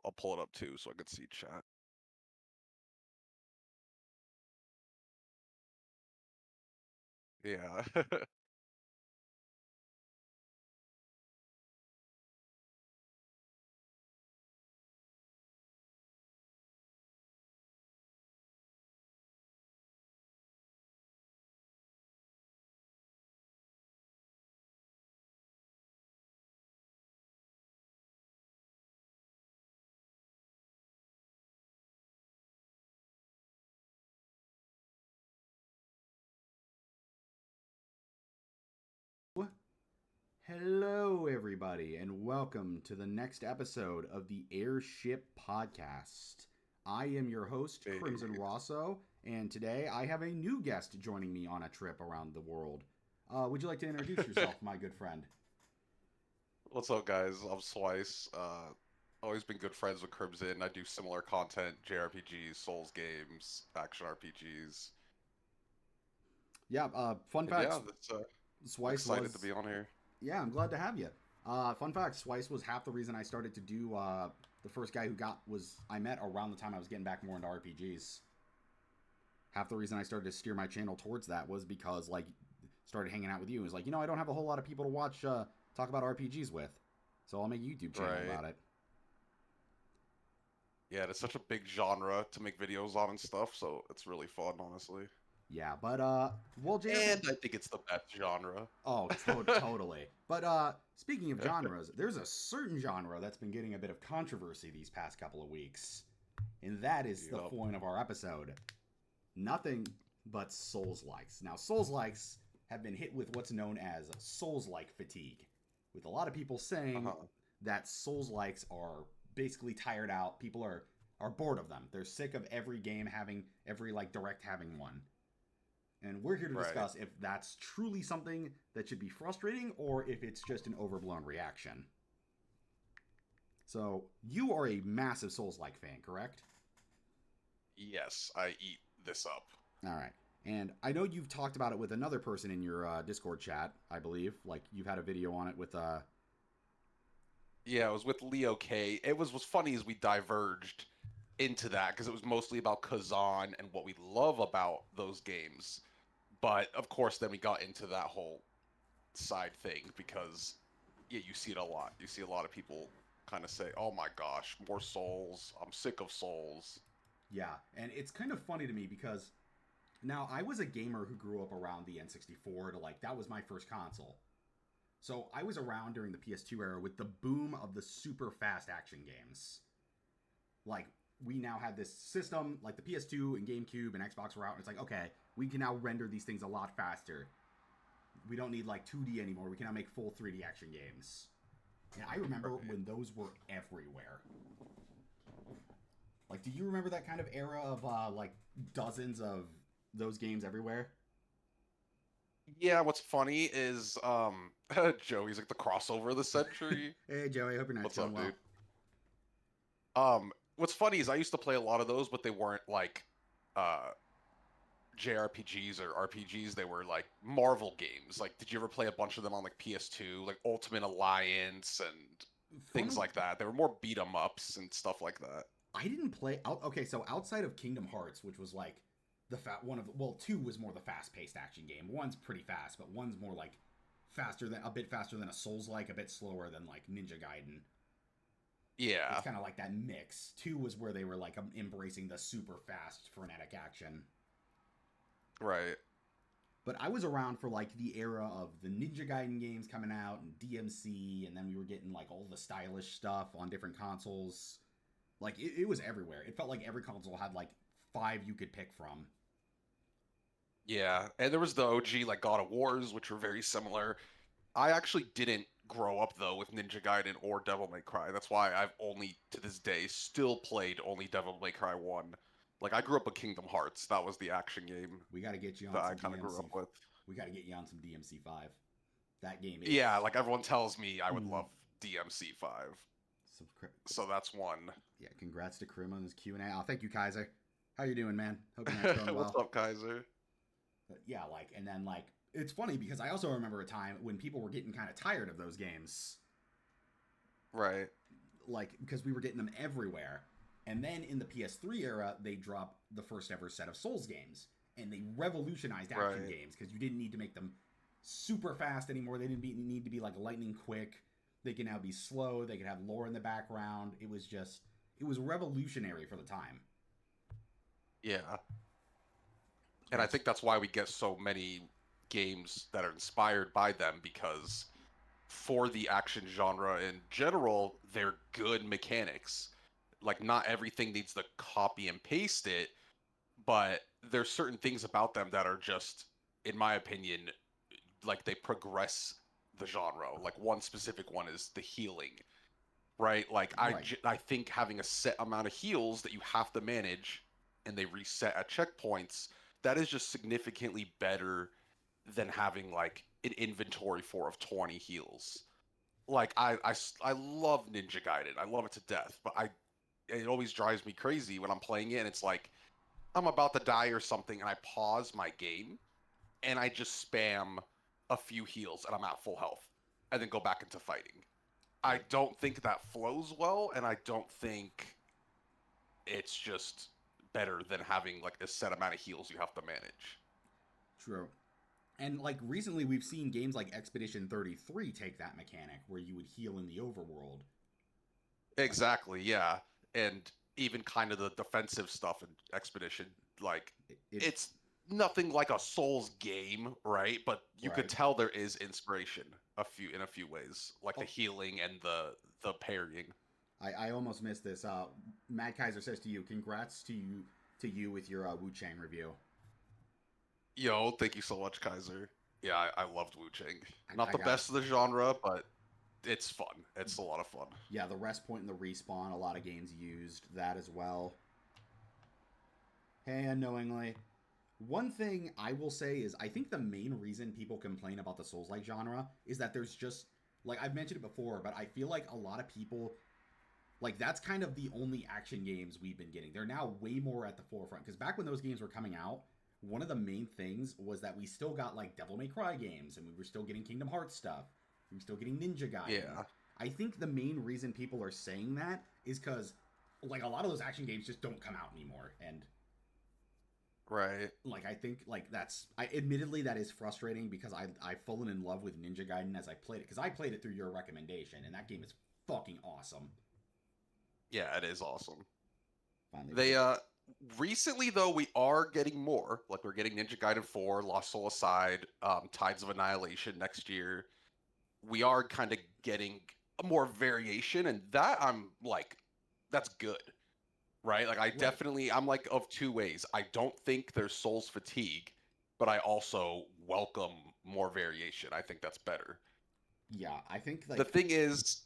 I'll pull it up too so I can see chat. Yeah. Hello, everybody, and welcome to the next episode of the Airship Podcast. I am your host, Hey, Crimson Rosso, and today I have a new guest joining me on a trip around the world. Would you like to introduce yourself, my good friend? what's up, guys? I'm Slice. Always been good friends with Crimson. I do similar content, JRPGs, Souls games, action RPGs, Yeah, fun and fact yeah, I'm Swice excited to was. be on here. Yeah, I'm glad to have you. Fun fact Swice was half the reason I started to do. The first guy who got was I met around the time I was getting back more into RPGs. Half the reason I started to steer my channel towards that was because like started hanging out with you. It was like, I don't have a whole lot of people to watch talk about RPGs with, so I'll make a YouTube channel Right. about it. Yeah, it's such a big genre to make videos on and stuff, so it's really fun, honestly. Yeah, but well, JRPG. And I think it's the best genre. Oh, totally. But speaking of genres, there's a certain genre that's been getting a bit of controversy these past couple of weeks, and that is the Yep. point of our episode. Nothing but Souls likes. Now, Souls likes have been hit with what's known as Souls like fatigue, with a lot of people saying Uh-huh. that Souls likes are basically tired out. People are bored of them. They're sick of every game having every like direct having one. And we're here to Right. discuss if that's truly something that should be frustrating or if it's just an overblown reaction. So, you are a massive Souls like fan, correct? Yes, I eat this up. All right. And I know you've talked about it with another person in your Discord chat, I believe. Like you've had a video on it with Yeah, it was with Leo K. It was what's funny is we diverged into that because it was mostly about Kazan and what we love about those games. But of course, then we got into that whole side thing because yeah, you see it a lot. You see a lot of people kind of say, "Oh my gosh, more Souls. I'm sick of Souls." yeah, and it's kind of funny to me because now I was a gamer who grew up around the N64 to like that was my first console. So I was around during the PS2 era with the boom of the super fast action games. Like we now had this system like the PS2 and GameCube and Xbox were out and it's like okay, we can now render these things a lot faster. We don't need like 2D anymore. We can now make full 3D action games. And I remember Right. when those were everywhere. Like, do you remember that kind of era of like dozens of those games everywhere? Yeah, what's funny is Joey's like the crossover of the century. Hey, Joey, I hope your night's What's going up, well. dude? What's funny is I used to play a lot of those, but they weren't like uh JRPGs or RPGs. They were like Marvel games. Like, did you ever play a bunch of them on like PS2, like Ultimate Alliance and things Fun. like that? They were more beat 'em ups and stuff like that. I didn't play out. Okay, so outside of Kingdom Hearts, which was like the fat one of well, two was more the fast-paced action game. One's pretty fast, but one's more like faster than a bit faster than a Souls like, a bit slower than like Ninja Gaiden. It's Yeah, kind of like that mix. Two was where they were like embracing the super fast frenetic action. right. But I was around for like the era of the Ninja Gaiden games coming out and DMC, and then we were getting like all the stylish stuff on different consoles. Like it was everywhere. It felt like every console had like five you could pick from. Yeah, and there was the OG like God of Wars, which were very similar. I actually didn't grow up though with Ninja Gaiden or Devil May Cry. That's why I've only to this day still played only Devil May Cry 1. Like I grew up with Kingdom Hearts. That was the action game We got to get you that on I some kind of grew DMC. up with. We got to get you on some DMC5. That game Yeah, is like everyone tells me I would mm, love DMC5. some. So that's one. Yeah, congrats to Krim on his Q&A. Oh, thank you, Kaiser. How you doing, man? Hope your night's going What's well. up, Kaiser? But yeah, like, and then like, it's funny because I also remember a time when people were getting kind of tired of those games. Right. like because we were getting them everywhere. And then in the PS3 era, they dropped the first ever set of Souls games, and they revolutionized action Right. games because you didn't need to make them super fast anymore. They didn't need to be like lightning quick. They can now be slow. They can have lore in the background. It was revolutionary for the time. Yeah. And I Yes. think that's why we get so many games that are inspired by them, because for the action genre in general, they're good mechanics. Like, not everything needs to copy and paste it, but there's certain things about them that are just, in my opinion, like they progress the genre. Like, one specific one is the healing, right? Like, Right. I think having a set amount of heals that you have to manage and they reset at checkpoints, that is just significantly better than having like an inventory for of 20 heals. Like, I love Ninja Gaiden. I love it to death, but it always drives me crazy when I'm playing it and it's like I'm about to die or something and I pause my game and I just spam a few heals and I'm at full health and then go back into fighting. I Right. don't think that flows well, and I don't think it's just better than having like a set amount of heals you have to manage. True. And like recently, we've seen games like Expedition 33 take that mechanic where you would heal in the overworld. Like Exactly, yeah. And even kind of the defensive stuff in Expedition, like it's it's nothing like a Souls game, right? But you could right. tell there is inspiration in a few ways, like the Oh, healing and the parrying. I almost missed this. Matt Kaiser says to you, "Congrats to you with your Wu Chang review." Yo, thank you so much, Kaiser. Yeah, I loved Wu Chang. Not I the got best of the genre, but it's fun. It's a lot of fun. yeah the rest point and the respawn. A lot of games used that as well. Hey, unknowingly. One thing I will say is I think the main reason people complain about the Souls like genre is that there's just like I've mentioned it before, but I feel like a lot of people like that's kind of the only action games we've been getting. They're now way more at the forefront because back when those games were coming out, one of the main things was that we still got like Devil May Cry games and we were still getting Kingdom Hearts stuff. We were still getting Ninja Gaiden. Yeah, I think the main reason people are saying that is because like a lot of those action games just don't come out anymore and right. like I think like that's I admittedly that is frustrating because I've fallen in love with Ninja Gaiden as I played it because I played it through your recommendation and that game is fucking awesome. Yeah, it is awesome. Finally able to They recently though we are getting more. Like, we're getting Ninja Gaiden 4, Lost Soul Aside, Tides of Annihilation next year. We are kind of getting more variation, and that I'm like, that's good, right? Like, right. I'm like of two ways. I don't think there's Souls fatigue, but I also welcome more variation. I think that's better. Yeah, I think The like thing is,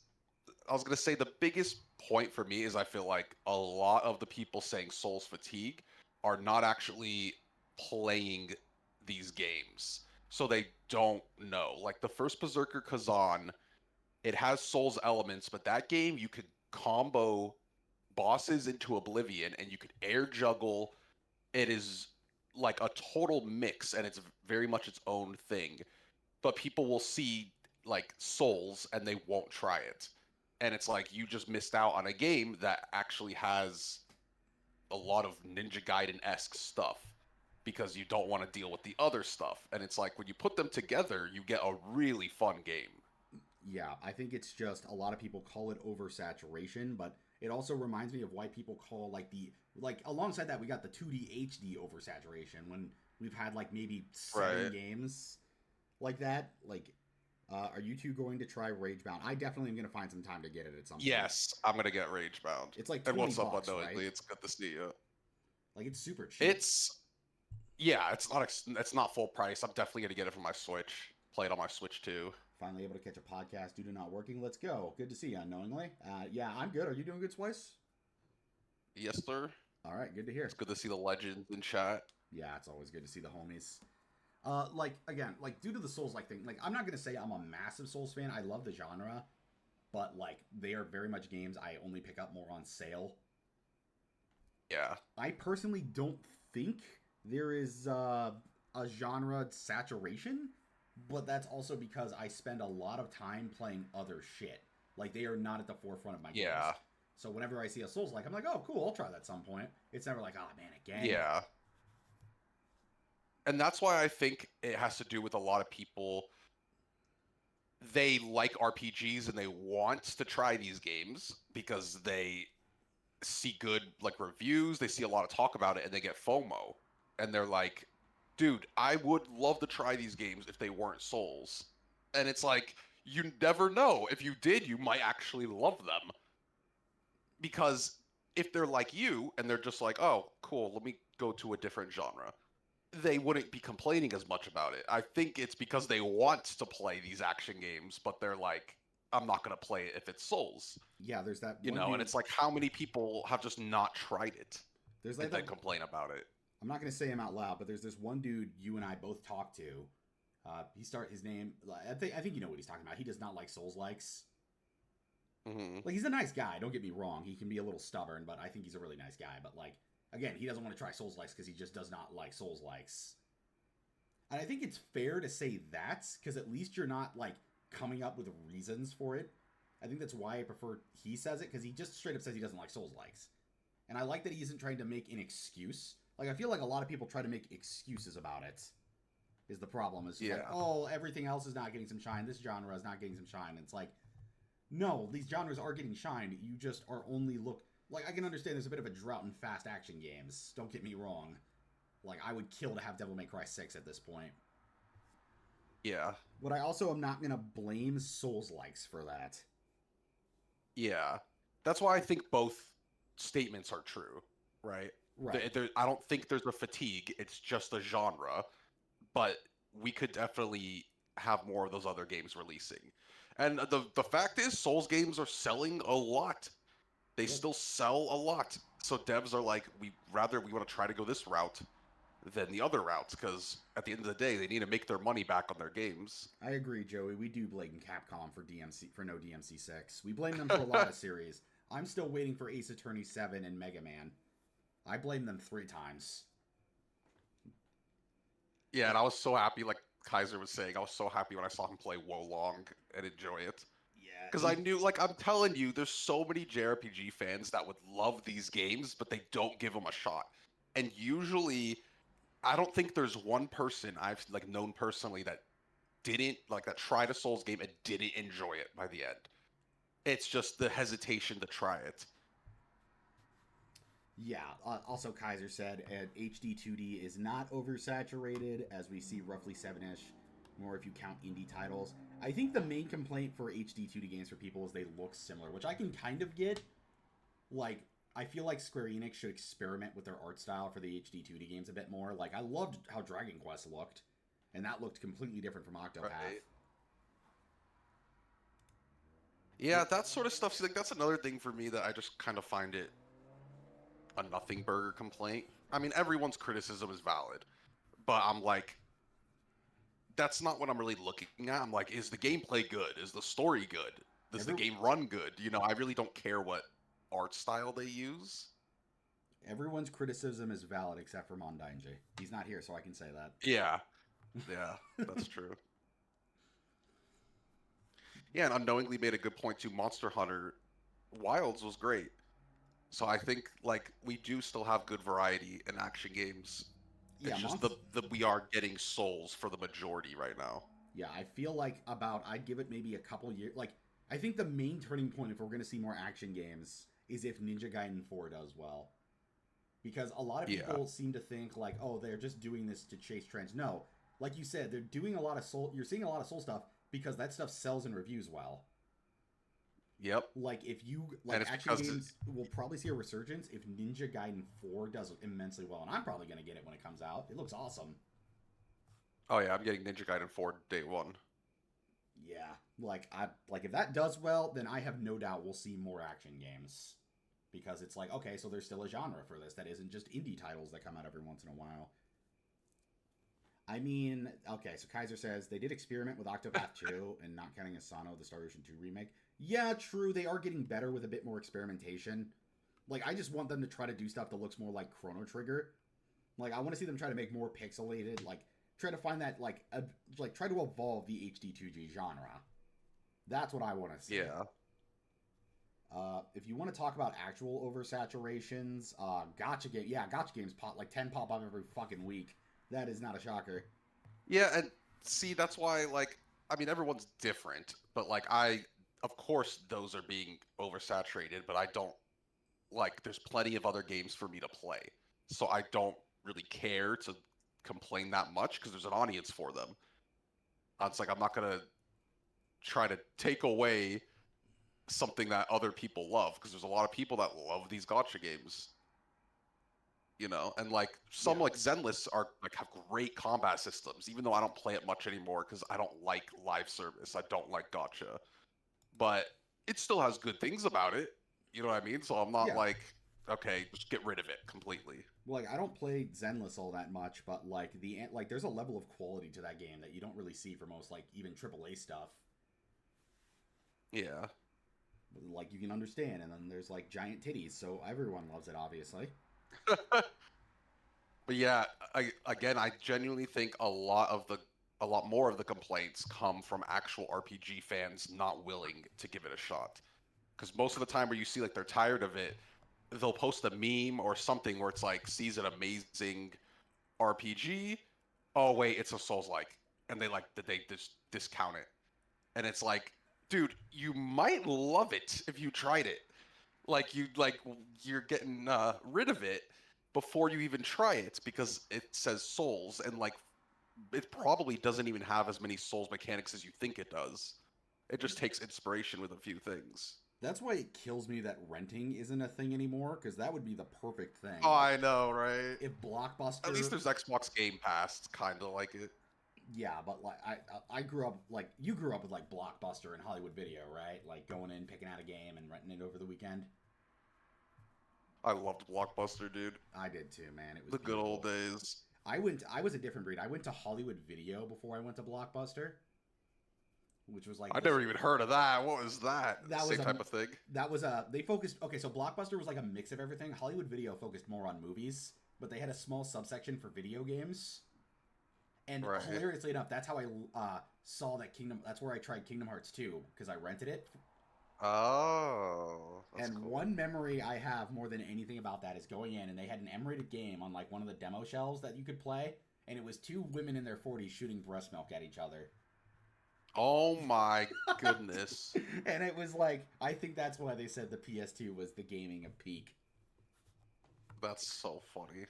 I was gonna say the biggest point for me is I feel like a lot of the people saying Souls fatigue are not actually playing these games, so they don't know. Like, the first Berserker Kazan, it has Souls elements, but that game you could combo bosses into oblivion and you could air juggle. It is like a total mix, and it's very much its own thing, but people will see like Souls and they won't try it. And it's like you just missed out on a game that actually has a lot of Ninja Gaiden esque stuff because you don't want to deal with the other stuff. And it's like when you put them together, you get a really fun game. yeah, I think it's just a lot of people call it oversaturation, but it also reminds me of why people call like the like alongside that we got the 2D HD oversaturation when we've had like maybe 7 Right. games like that. Like are you two going to try Ragebound? I definitely am going to find some time to get it at some point. Yes, I'm gonna get Ragebound. It's like And 20 what's up, bucks, right? unknowingly? It's good to see you. Like it's super cheap. It's yeah, it's not full price. I'm definitely gonna get it for my Switch. Play it on my Switch too. Finally able to catch a podcast due to not working. Let's go. Good to see you unknowingly. Yeah, I'm good. Are you doing good, Splice? Yes, sir. All right, good to hear. It's good to see the legends in chat. Yeah, it's always good to see the homies. Like again, like due to the Souls like thing, like I'm not gonna say I'm a massive Souls fan. I love the genre, but like they are very much games I only pick up more on sale. Yeah. I personally don't think there is a genre saturation, but that's also because I spend a lot of time playing other shit. Like they are not at the forefront of my games. Yeah. So whenever I see a Souls like, I'm like, oh, cool, I'll try that at some point. It's never like, oh man, again. Yeah. And that's why I think it has to do with a lot of people. They like RPGs and they want to try these games because they see good like reviews, they see a lot of talk about it, and they get FOMO. And they're like, dude, I would love to try these games if they weren't Souls. And it's like, you never know. If you did, you might actually love them. Because if they're like you and they're just like, oh, cool, let me go to a different genre, they wouldn't be complaining as much about it. I think it's because they want to play these action games, but they're like, I'm not going to play it if it's Souls. Yeah, there's that You one know, and dude. it's like, how many people have just not tried it There's and like then that. complain about it? I'm not gonna say him out loud, but there's this one dude you and I both talked to. His name. I think you know what he's talking about. He does not like Souls likes. Hmm. Like he's a nice guy. Don't get me wrong. He can be a little stubborn, but I think he's a really nice guy. But like again, he doesn't want to try Souls likes because he just does not like Souls likes. And I think it's fair to say that because at least you're not like coming up with reasons for it. I think that's why I prefer he says it because he just straight up says he doesn't like Souls likes. And I like that he isn't trying to make an excuse. Like I feel like a lot of people try to make excuses about it. Is the problem? Is like, Yeah. oh, everything else is not getting some shine. This genre is not getting some shine. And it's like, no, these genres are getting shine. You just are only look like I can understand there's a bit of a drought in fast action games. Don't get me wrong. Like I would kill to have Devil May Cry 6 at this point. Yeah. But I also am not gonna blame Souls likes for that. Yeah. That's why I think both statements are true, right? Right. I don't think there's a fatigue. It's just a genre, but we could definitely have more of those other games releasing. And the fact is, Souls games are selling a lot. They Yep. still sell a lot. So devs are like, we want to try to go this route than the other routes because at the end of the day, they need to make their money back on their games. I agree, Joey. We do blame Capcom for DMC for no DMC6. We blame them for a lot of series. I'm still waiting for Ace Attorney 7 and Mega Man. I blame them 3 times. Yeah, and I was so happy, like Kaiser was saying, I was so happy when I saw him play Wolong and enjoy it. Yeah, Because I knew, like, I'm telling you, there's so many JRPG fans that would love these games, but they don't give them a shot. And usually, I don't think there's one person I've like known personally that didn't like that tried a Souls game and didn't enjoy it by the end. It's just the hesitation to try it. yeah. Also, Kaiser said HD 2D is not oversaturated, as we see roughly 7-ish, more if you count indie titles. I think the main complaint for HD 2D games for people is they look similar, which I can kind of get. Like, I feel like Square Enix should experiment with their art style for the HD 2D games a bit more. Like, I loved how Dragon Quest looked, and that looked completely different from Octopath. Right. Yeah, that sort of stuff. Like that's another thing for me that I just kind of find it a nothing burger complaint. I mean, everyone's criticism is valid, but I'm like, that's not what I'm really looking at. I'm like, is the gameplay good? Is the story good? Does the Every, game run good? You know, I really don't care what art style they use. Everyone's criticism is valid except for Mondainji. He's not here, so I can say that. Yeah, yeah, that's true. Yeah, and unknowingly made a good point too. Monster Hunter Wilds was great. So I think like we do still have good variety in action games. Yeah, It's just the we are getting souls for the majority right now. Yeah, I feel like I'd give it maybe a couple years. Like, I think the main turning point if we're going to see more action games is if Ninja Gaiden 4 does well. Because a lot of Yeah. people seem to think, like, oh, they're just doing this to chase trends. No. Like you said, they're doing a lot of soul. You're seeing a lot of soul stuff because that stuff sells and reviews well. Yep. Like, if you. And Like, it's action because games will probably see a resurgence if Ninja Gaiden 4 does immensely well. And I'm probably going to get it when it comes out. It looks awesome. oh yeah, I'm getting Ninja Gaiden 4 day one. Yeah, like if that does well, then I have no doubt we'll see more action games because it's like okay, so there's still a genre for this that isn't just indie titles that come out every once in a while. I mean, okay, so Kaiser says they did experiment with Octopath 2 and not counting Asano, the Star Ocean 2 remake. Yeah, true, they are getting better with a bit more experimentation. Like I just want them to try to do stuff that looks more like Chrono Trigger. Like I want to see them try to make more pixelated, like try to find that like try to evolve the HD 2G genre. That's what I want to see. Yeah. If you want to talk about actual oversaturations, gotcha game, yeah, gotcha games pop like 10 pop up every fucking week. That is not a shocker. Yeah, and see, that's why, like, I mean, everyone's different, but like, of course, those are being oversaturated, but I don't like. There's plenty of other games for me to play, so I don't really care to complain that much because there's an audience for them. It's like I'm not gonna try to take away something that other people love because there's a lot of people that love these gotcha games, and like some Yeah, like Zenless are like have great combat systems, even though I don't play it much anymore because I don't like live service. I don't like gotcha, but it still has good things about it. You know what I mean? So I'm not yeah. like, okay, just get rid of it completely. Like I don't play Zenless all that much, but like there's a level of quality to that game that you don't really see for most like even AAA stuff. Yeah. Like you can understand, and then there's like giant titties, so everyone loves it, obviously. But yeah, I genuinely think a lot more of the complaints come from actual RPG fans not willing to give it a shot. Because most of the time where you see like they're tired of it, they'll post a meme or something where it's like sees an amazing RPG. Oh wait, it's a Souls like, and they just discount it. And it's like, dude, you might love it if you tried it. Like you're getting rid of it before you even try it because it says Souls and like it probably doesn't even have as many Souls mechanics as you think it does. It just takes inspiration with a few things. That's why it kills me that renting isn't a thing anymore, because that would be the perfect thing. Oh, Like I know, right? if At least Blockbuster, there's Xbox Game Pass. It's kind of like it. yeah, but like I grew up like you grew up with like Blockbuster and Hollywood Video, right? Like going in, picking out a game, and renting it over the weekend. I loved Blockbuster, dude. I did too, man. It was The good old beautiful. days. I was a different breed. I went to Hollywood Video before I went to Blockbuster, which was like I this. never even heard of that. What was that? That was Same a type of thing? they focused. Okay, so Blockbuster was like a mix of everything. Hollywood Video focused more on movies, but they had a small subsection for video games. And Right. hilariously enough, that's how I saw that Kingdom. That's where I tried Kingdom Hearts 2 because I rented it. Oh, that's And cool. one memory I have more than anything about that is going in, and they had an M-rated game on like one of the demo shelves that you could play, and it was two women in their 40s shooting breast milk at each other. Oh my goodness. And it was like, I think that's why they said the PS2 was the gaming of peak. That's so funny.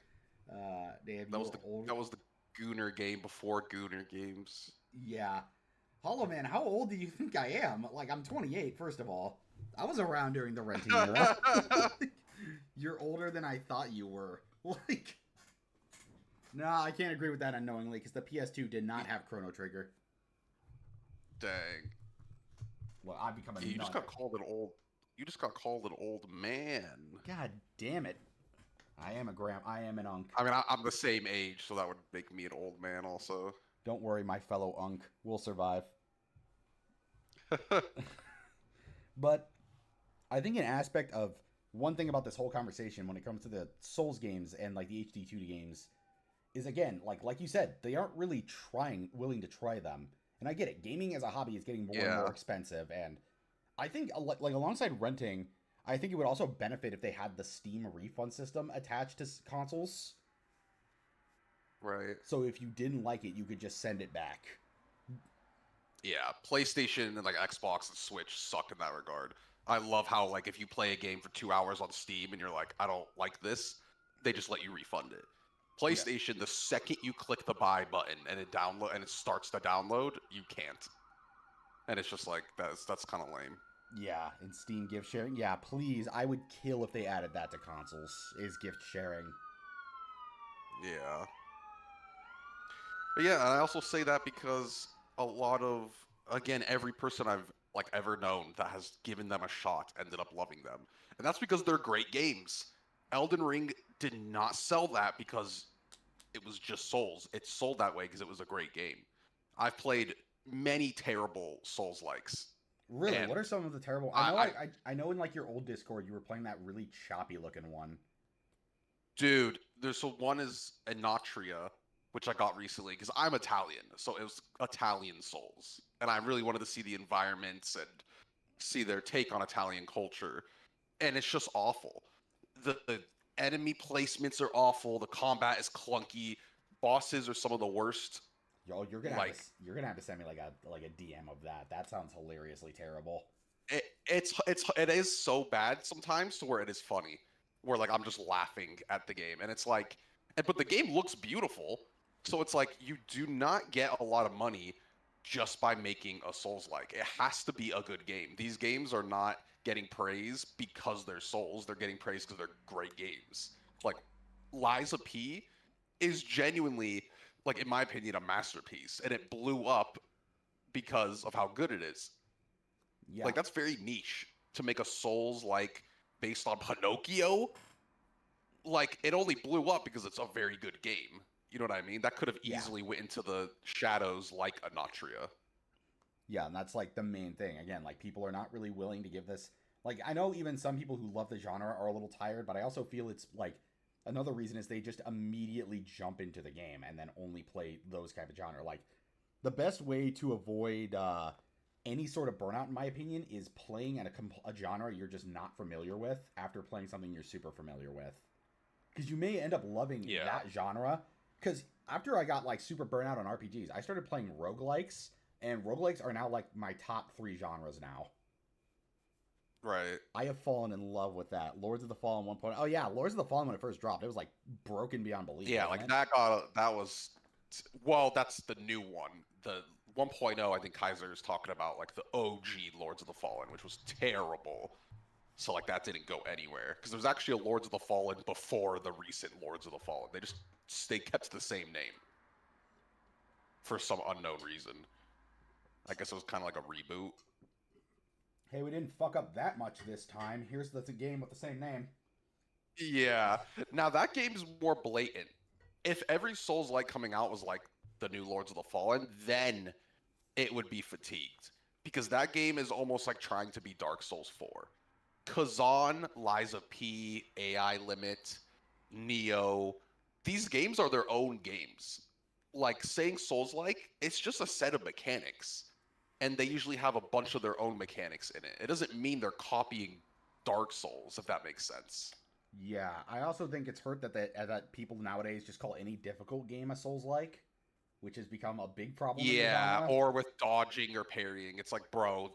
Damn, That you was were the old. that was the Gooner game before Gooner games. Yeah. Hollow Man, how old do you think I am? Like, I'm 28, first of all. I was around during the renting era. You're older than I thought you were. Like, no, I can't agree with that unknowingly because the PS2 did not have Chrono Trigger. Dang. Well, I've become a You just nut. got called an old. You just got called an old man. God damn it. I am an unk. I mean, I'm the same age, so that would make me an old man also. Don't worry, my fellow unk. We'll survive. But I think an aspect of one thing about this whole conversation when it comes to the Souls games and like the HD2 games is again, like you said, they aren't really willing to try them. And I get it. Gaming as a hobby is getting more and more Yeah. expensive, and I think like alongside renting, I think it would also benefit if they had the Steam refund system attached to consoles. Right. So if you didn't like it, you could just send it back. Yeah. PlayStation and like Xbox and Switch suck in that regard. I love how like if you play a game for 2 hours on Steam and you're like, I don't like this, they just let you refund it. Yeah. PlayStation, the second you click the buy button and it starts to download, you can't. And it's just like that's kind of lame. Yeah, and Steam gift sharing. Yeah, please. I would kill if they added that to consoles. Is gift sharing. Yeah. But yeah, and I also say that because a lot of again, every person I've like ever known that has given them a shot ended up loving them. And that's because they're great games. Elden Ring did not sell that because it was just Souls. It sold that way because it was a great game. I've played many terrible Souls likes, Really? and What are some of the terrible? I I know in like your old Discord you were playing that really choppy looking one. dude, there's so one is Enatria, which I got recently because I'm Italian, so it was Italian Souls, and I really wanted to see the environments and see their take on Italian culture, and it's just awful. The enemy placements are awful. The combat is clunky. Bosses are some of the worst. Yo, Like you're gonna have to send me like a DM of that. That sounds hilariously terrible. it is so bad sometimes to where it is funny. Where like I'm just laughing at the game, and it's like, but the game looks beautiful. So it's like you do not get a lot of money just by making a Souls-like. It has to be a good game. These games are not getting praise because they're Souls. They're getting praise because they're great games. Like Liza P is genuinely, like in my opinion, a masterpiece, and it blew up because of how good it is. Yeah, Like that's very niche to make a Souls like based on Pinocchio. Like it only blew up because it's a very good game. You know what I mean? That could have yeah, easily went into the shadows like a Natria. yeah, and that's like the main thing. Again, like people are not really willing to give this. Like I know even some people who love the genre are a little tired, but I also feel it's like another reason is they just immediately jump into the game and then only play those type of genre. Like the best way to avoid any sort of burnout, in my opinion, is playing at a genre you're just not familiar with after playing something you're super familiar with. Because you may end up loving Yeah, that genre. Because after I got like super burnout on RPGs, I started playing roguelikes, and roguelikes are now like my top three genres now. right. I have fallen in love with that. Lords of the Fallen 1.0. Oh yeah, Lords of the Fallen when it first dropped, it was like broken beyond belief, Yeah, wasn't like it? that was well, that's the new one. The 1.0, I think Kaiser is talking about like the OG Lords of the Fallen, which was terrible. So like that didn't go anywhere because there was actually a Lords of the Fallen before the recent Lords of the Fallen. They kept the same name for some unknown reason. I guess it was kind of like a reboot. Hey, we didn't fuck up that much this time. Here's the game with the same name. Yeah. Now that game's more blatant. If every Souls like coming out was like the new Lords of the Fallen, then it would be fatigued because that game is almost like trying to be Dark Souls 4. Kazan, Liza P, AI Limit, Neo, these games are their own games. Like saying Souls like, it's just a set of mechanics. And they usually have a bunch of their own mechanics in it. It doesn't mean they're copying Dark Souls, if that makes sense. Yeah, I also think it's hurt that that people nowadays just call any difficult game a Souls-like, which has become a big problem in the Yeah, genre. or with dodging or parrying. It's like, bro,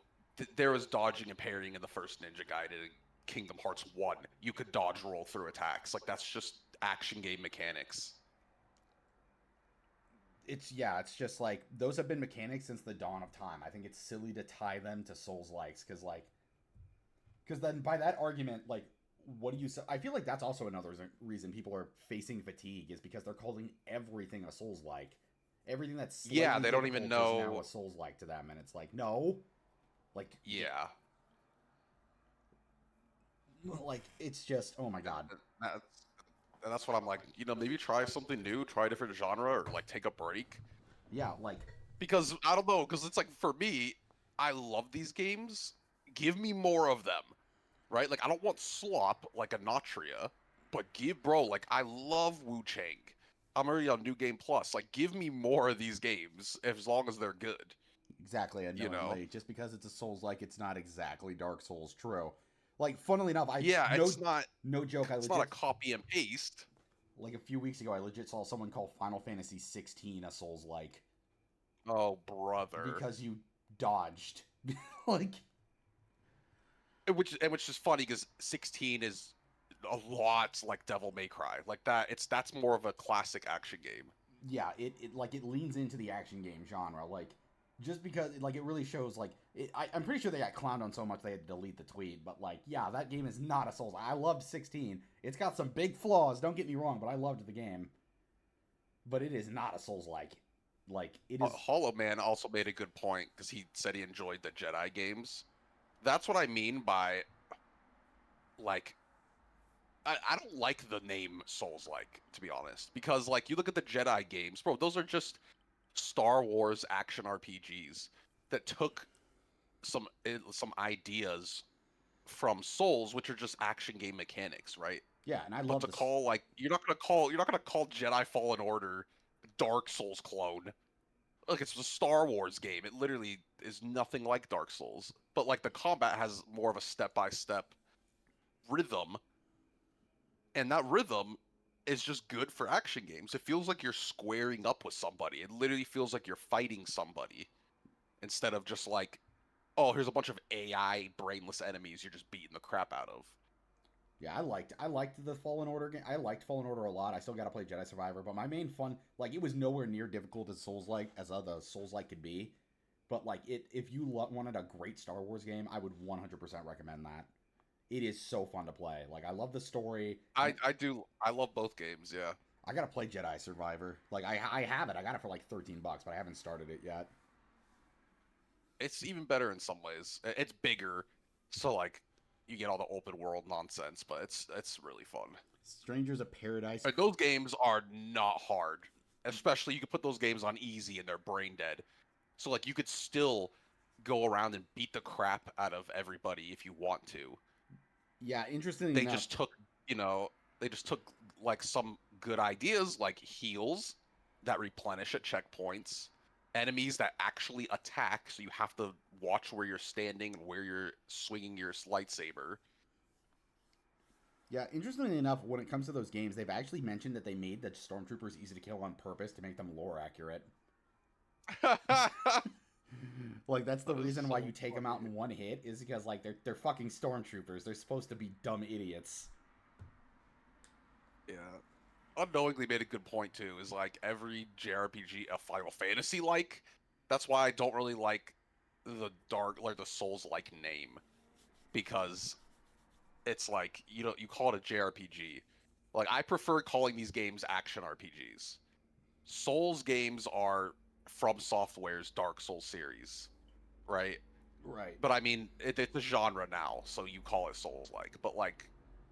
there was dodging and parrying in the first Ninja Gaiden in Kingdom Hearts 1. You could dodge roll through attacks. Like that's just action game mechanics. It's just like those have been mechanics since the dawn of time. I think it's silly to tie them to Souls likes because then by that argument, like what do you say? I feel like that's also another reason people are facing fatigue is because they're calling everything a Souls like. Everything that's Yeah, slightly they don't even difficult is now know. a Souls like to them, and it's like no, like Yeah, like it's just oh my god. that's that's what I'm like. Maybe try something new, try a different genre, or like take a break. Yeah, like Because I don't know. Because it's like for me, I love these games. Give me more of them, right? Like I don't want slop like a Natria, but bro, like I love Wu Chang. I'm already on New Game Plus. Like give me more of these games as long as they're good. exactly You know? unknowingly, just because it's a Souls like, it's not exactly Dark Souls true. Like, funnily enough, I Yeah, no no joke, I it's not a legit copy and paste. like a few weeks ago, I legit saw someone call Final Fantasy 16 a Souls like Oh, brother. because you dodged. Like, Which is funny because 16 is a lot like Devil May Cry. Like that's more of a classic action game. yeah, it like it leans into the action game genre. Like, just because like it really shows like I'm pretty sure they got clowned on so much they had to delete the tweet. But like, yeah, that game is not a Souls. I loved 16. It's got some big flaws. Don't get me wrong, but I loved the game. But it is not a Souls like. Like it is. Hollow Man also made a good point because he said he enjoyed the Jedi games. That's what I mean by like I don't like the name Souls like, to be honest. Because like you look at the Jedi games, bro, those are just Star Wars action RPGs that took some ideas from Souls, which are just action game mechanics, right? Yeah, and I But love to this. call like you're not gonna call Jedi Fallen Order Dark Souls clone. Like it's a Star Wars game. It literally is nothing like Dark Souls, but like the combat has more of a step-by-step rhythm, and that rhythm is just good for action games. It feels like you're squaring up with somebody. It literally feels like you're fighting somebody instead of just like, oh, here's a bunch of AI brainless enemies you're just beating the crap out of. Yeah, I liked the Fallen Order game. I liked Fallen Order a lot. I still got to play Jedi Survivor, but my main fun, like, it was nowhere near difficult as Souls like as other Souls like could be. But like it, if you wanted a great Star Wars game, I would 100% recommend that. It is so fun to play. Like, I love the story, and I love both games. Yeah, I gotta play Jedi Survivor. Like, I have it. I got it for like $13, but I haven't started it yet. it's even better in some ways. It's bigger, so like you get all the open world nonsense, but it's really fun. Strangers of Paradise. And those games are not hard. Especially you could put those games on easy and they're brain dead. So like you could still go around and beat the crap out of everybody if you want to. Yeah, interestingly They enough, just took, you know, they just took like some good ideas like heals that replenish at checkpoints, enemies that actually attack, so you have to watch where you're standing and where you're swinging your lightsaber. yeah, interestingly enough, when it comes to those games, they've actually mentioned that they made the stormtroopers easy to kill on purpose to make them lore accurate. That Like, that's the is reason why so you take them out funny. in one hit, is because like they're fucking stormtroopers. They're supposed to be dumb idiots. Yeah. Unknowingly made a good point too. Is like every JRPG a Final Fantasy like. That's why I don't really like the Souls like name because it's like you call it a JRPG. Like I prefer calling these games action RPGs. Souls games are From Software's Dark Souls series, right? Right. But I mean it's a genre now, so you call it Souls like. But like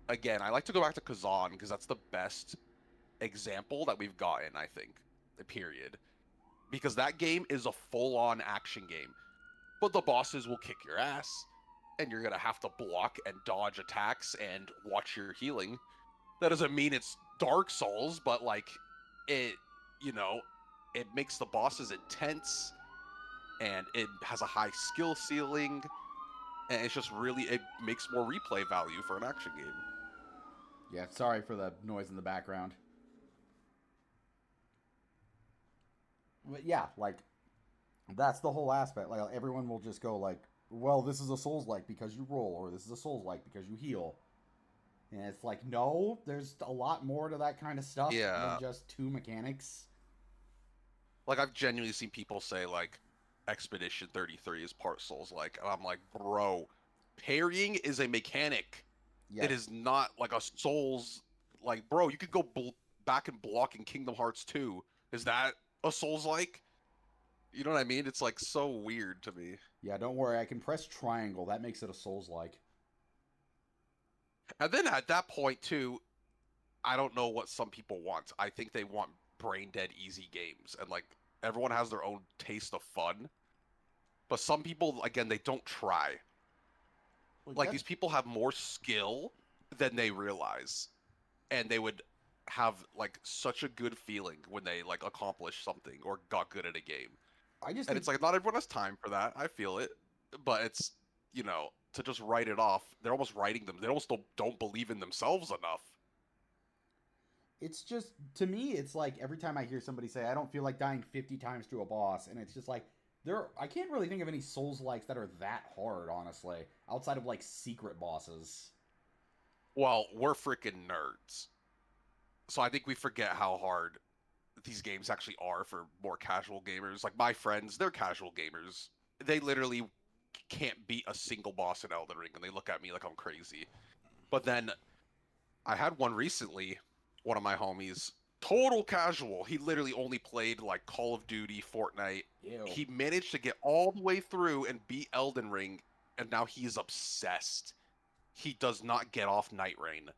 again, I like to go back to Kazan because that's the best example that we've gotten, I think, period. Because that game is a full on action game, but the bosses will kick your ass, and you're going to have to block and dodge attacks and watch your healing. That doesn't mean it's Dark Souls, but like, it, you know, it makes the bosses intense and it has a high skill ceiling. And it's just really, it makes more replay value for an action game. Yeah. Sorry for the noise in the background. But yeah, like that's the whole aspect. Like, everyone will just go like, "Well, this is a Souls like because you roll, or this is a Souls like because you heal." And it's like, no, there's a lot more to that kind of stuff than Yeah. just two mechanics. Like I've genuinely seen people say like Expedition 33 is part Souls like, and I'm like, bro, parrying is a mechanic. Yeah, It is not like a Souls like, bro. You could go back and block in Kingdom Hearts 2. Is that a Souls like? You know what I mean? It's like so weird to me. yeah. Don't worry, I can press triangle. That makes it a Souls like. And then at that point too, I don't know what some people want. I think they want brain dead easy games, and like everyone has their own taste of fun. But some people, again, they don't try. Like Like that. these people have more skill than they realize, and they would have like such a good feeling when they like accomplished something or got good at a game. I just And think it's like not everyone has time for that. I feel it, but it's to just write it off. They're almost writing them. They almost don't believe in themselves enough. it's just, to me, it's like every time I hear somebody say, "I don't feel like dying 50 times to a boss," and it's just like I can't really think of any Souls likes that are that hard, honestly, outside of like secret bosses. Well, we're freaking nerds, so I think we forget how hard these games actually are for more casual gamers. Like my friends, they're casual gamers. They literally can't beat a single boss in Elden Ring, and they look at me like I'm crazy. But then I had one recently, one of my homies, total casual. He literally only played like Call of Duty, Fortnite. Ew. He managed to get all the way through and beat Elden Ring, and now he is obsessed. He does not get off Night Rain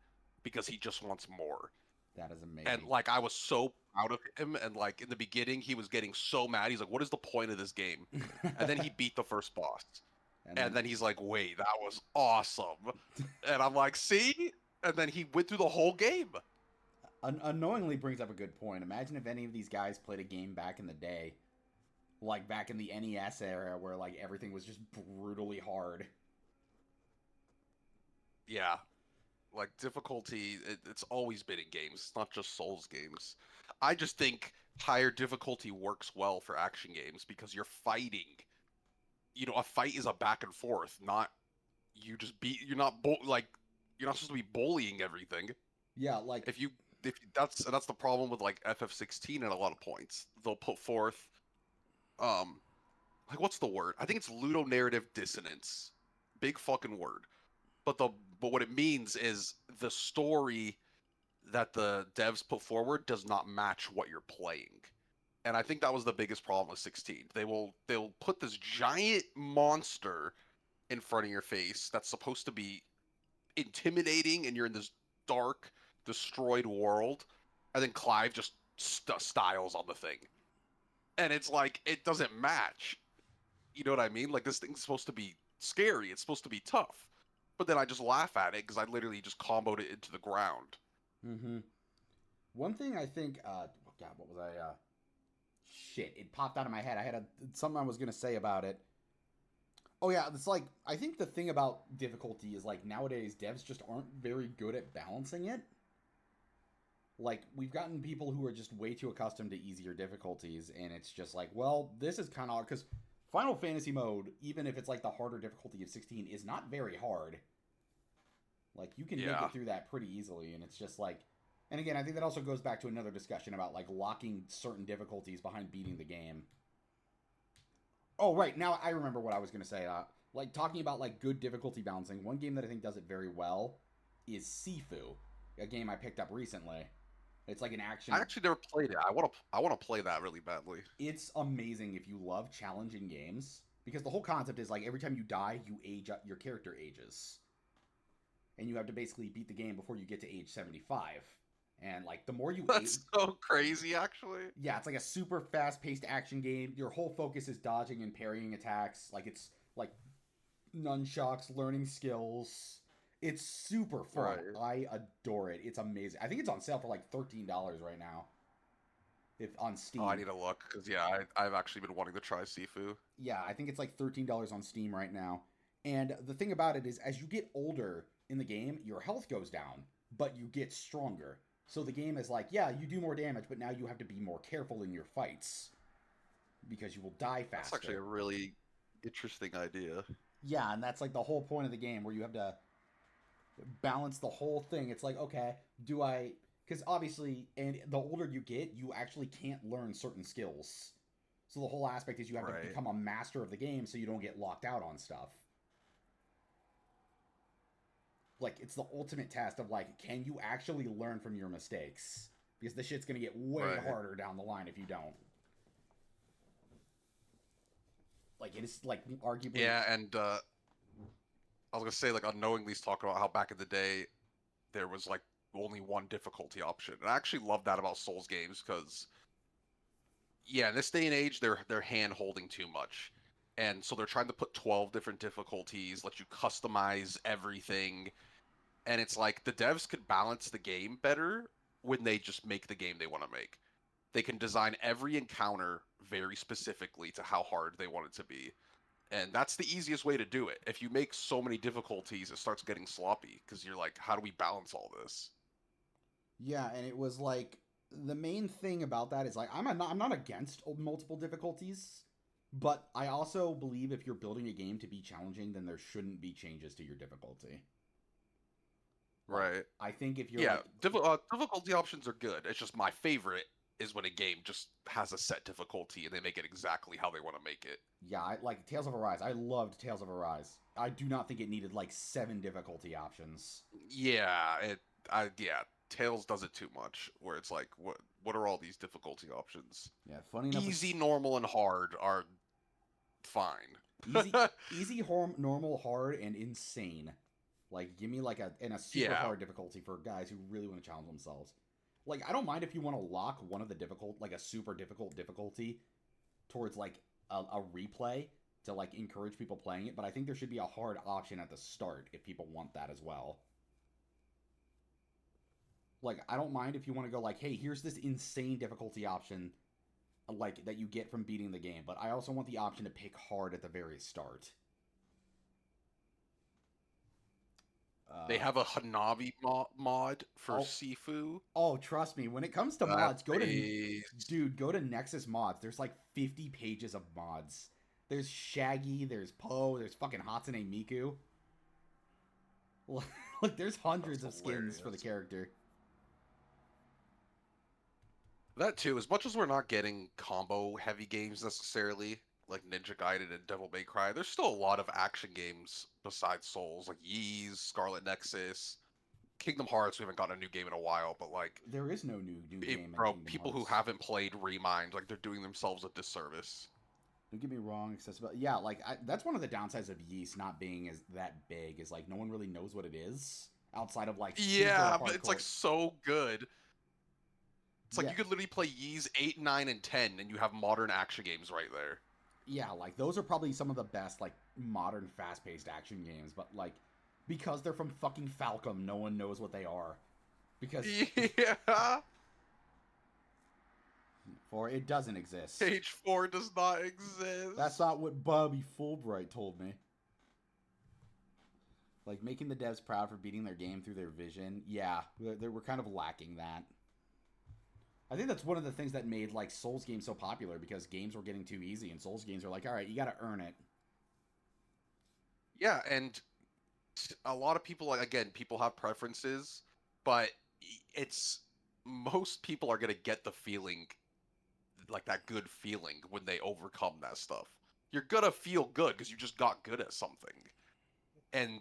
because he just wants more. That is And amazing. like I was so proud of him, and like in the beginning he was getting so mad. He's like, "What is the point of this game?" And then he beat the first boss. And And then then he's like, "Wait, that was awesome." And I'm like, "See?" And then he went through the whole game. unknowingly brings up a good point. Imagine if any of these guys played a game back in the day. like back in the NES era where like everything was just brutally hard. Yeah, like difficulty, it's always been in games. It's not just Souls games. I just think higher difficulty works well for action games because you're fighting. A fight is a back and forth, not you just beat. Like you're not supposed to be bullying everything. Yeah, like If you if that's the problem with like FF16 at a lot of points. They'll put forth um like what's the word? I think it's ludonarrative dissonance. Big fucking word. But the but what it means is the story that the devs put forward does not match what you're playing. And I think that was the biggest problem with 16. They'll put this giant monster in front of your face that's supposed to be intimidating and you're in this dark destroyed world and then Clive just styles on the thing. And it's like it doesn't match. You know what I mean? Like this thing's supposed to be scary. It's supposed to be tough. But then I just laugh at it because I literally just comboed it into the ground. mm-hmm. One thing I think oh god, what was I shit, it popped out of my head. I had something I was going to say about it. Oh yeah, it's like I think the thing about difficulty is like nowadays devs just aren't very good at balancing it. Like we've gotten people who are just way too accustomed to easier difficulties, and it's just like, well, this is kind of because Final Fantasy mode, even if it's like the harder difficulty of 16, is not very hard. Like you can make Yeah. it through that pretty easily, and it's just like, and again, I think that also goes back to another discussion about like locking certain difficulties behind beating the game. Oh right, now I remember what I was gonna say. Like talking about like good difficulty balancing, one game that I think does it very well is Sifu, a game I picked up recently. It's like an I action. actually never played it. I want to play that really badly. It's amazing if you love challenging games because the whole concept is like every time you die, you age up, your character ages, and you have to basically beat the game before you get to age 75. And like the more you age, That's so crazy actually. yeah, it's like a super fast-paced action game. Your whole focus is dodging and parrying attacks. Like it's like nunchucks, learning skills. It's super fun. Right. I adore it. It's amazing. I think it's on sale for like $13 right now, if on Oh, I Steam. need to look because yeah, I've actually been wanting to try Sifu. Yeah, I think it's like $13 on Steam right now. And the thing about it is, as you get older in the game, your health goes down, but you get stronger. So the game is like, yeah, you do more damage, but now you have to be more careful in your fights because you will die That's actually a faster. really interesting idea. Yeah, and that's like the whole point of the game where you have to balance the whole thing. It's like, okay, do I. Because obviously, and the older you get, you actually can't learn certain skills. So the whole aspect is you have to Right. become a master of the game so you don't get locked out on stuff. Like it's the ultimate test of like, can you actually learn from your mistakes? Because the shit's gonna get way Right. harder down the line if you don't. Like it is like arguably. Yeah, and I was gonna say like unknowingly talking about how back in the day there was like only one difficulty option. And I actually love that about Souls games because yeah, in this day and age they're hand holding too much. And so they're trying to put 12 different difficulties, let you customize everything. And it's like the devs could balance the game better when they just make the game they want to make. They can design every encounter very specifically to how hard they want it to be. And that's the easiest way to do it. If you make so many difficulties, it starts getting sloppy because you're like, how do we balance all this? Yeah, and it was like the main thing about that is like I'm not against multiple difficulties, but I also believe if you're building a game to be challenging, then there shouldn't be changes to your difficulty. Like Right. I think if you're Yeah, like difficulty options are good. It's just my favorite is when a game just has a set difficulty and they make it exactly how they want to make it. yeah, like Tales of Arise. I loved Tales of Arise. I do not think it needed like 7 difficulty options. Yeah, yeah, Tails does it too much where it's like what are all these difficulty options? Yeah, funny enough with Easy, normal and hard are fine. easy, normal, hard, and insane. Like, give me like a super Yeah, hard difficulty for guys who really want to challenge themselves. Like, I don't mind if you want to lock one of the difficult, like a super difficult difficulty, towards like a replay to like encourage people playing it. But I think there should be a hard option at the start if people want that as well. Like, I don't mind if you want to go like, hey, here's this insane difficulty option. like that you get from beating the game, but I also want the option to pick hard at the very start. They Uh, have a Hanabi mod for oh, Sifu. oh, trust me, when it comes to That mods, is, go to Nexus Mods. There's like 50 pages of mods. There's Shaggy, there's Poe, there's fucking Hatsune Miku. Like there's that's hundreds of skins for the hilarious. character. That too, as much as we're not getting combo heavy games necessarily, like Ninja Gaiden and Devil May Cry, there's still a lot of action games besides Souls, like Ys, Scarlet Nexus, Kingdom Hearts. We haven't gotten a new game in a while, but like, There is no new game in bro, Kingdom people who Hearts. haven't played Remind, like they're doing themselves a disservice. Don't get me wrong, accessibility. Yeah, like that's one of the downsides of Yeast not being as that big is like no one really knows what it is outside of like super Yeah, but it's like hardcore. so good. It's like Yeah, you could literally play Ys 8, 9, and 10, and you have modern action games right there. yeah, like those are probably some of the best like modern fast-paced action games, but like because they're from fucking Falcom, no one knows what they are because Yeah, for it doesn't exist. Page 4 does not That's exist. not what Bobby Fulbright told me. Like making the devs proud for beating their game through their vision. Yeah, we're kind of lacking that. I think that's one of the things that made like Souls games so popular because games were getting too easy, and Souls games are like, all right, you got to earn it. Yeah, and a lot of people, like, again, people have preferences, but it's most people are gonna get the feeling, like that good feeling when they overcome that stuff. You're gonna feel good because you just got good at something, and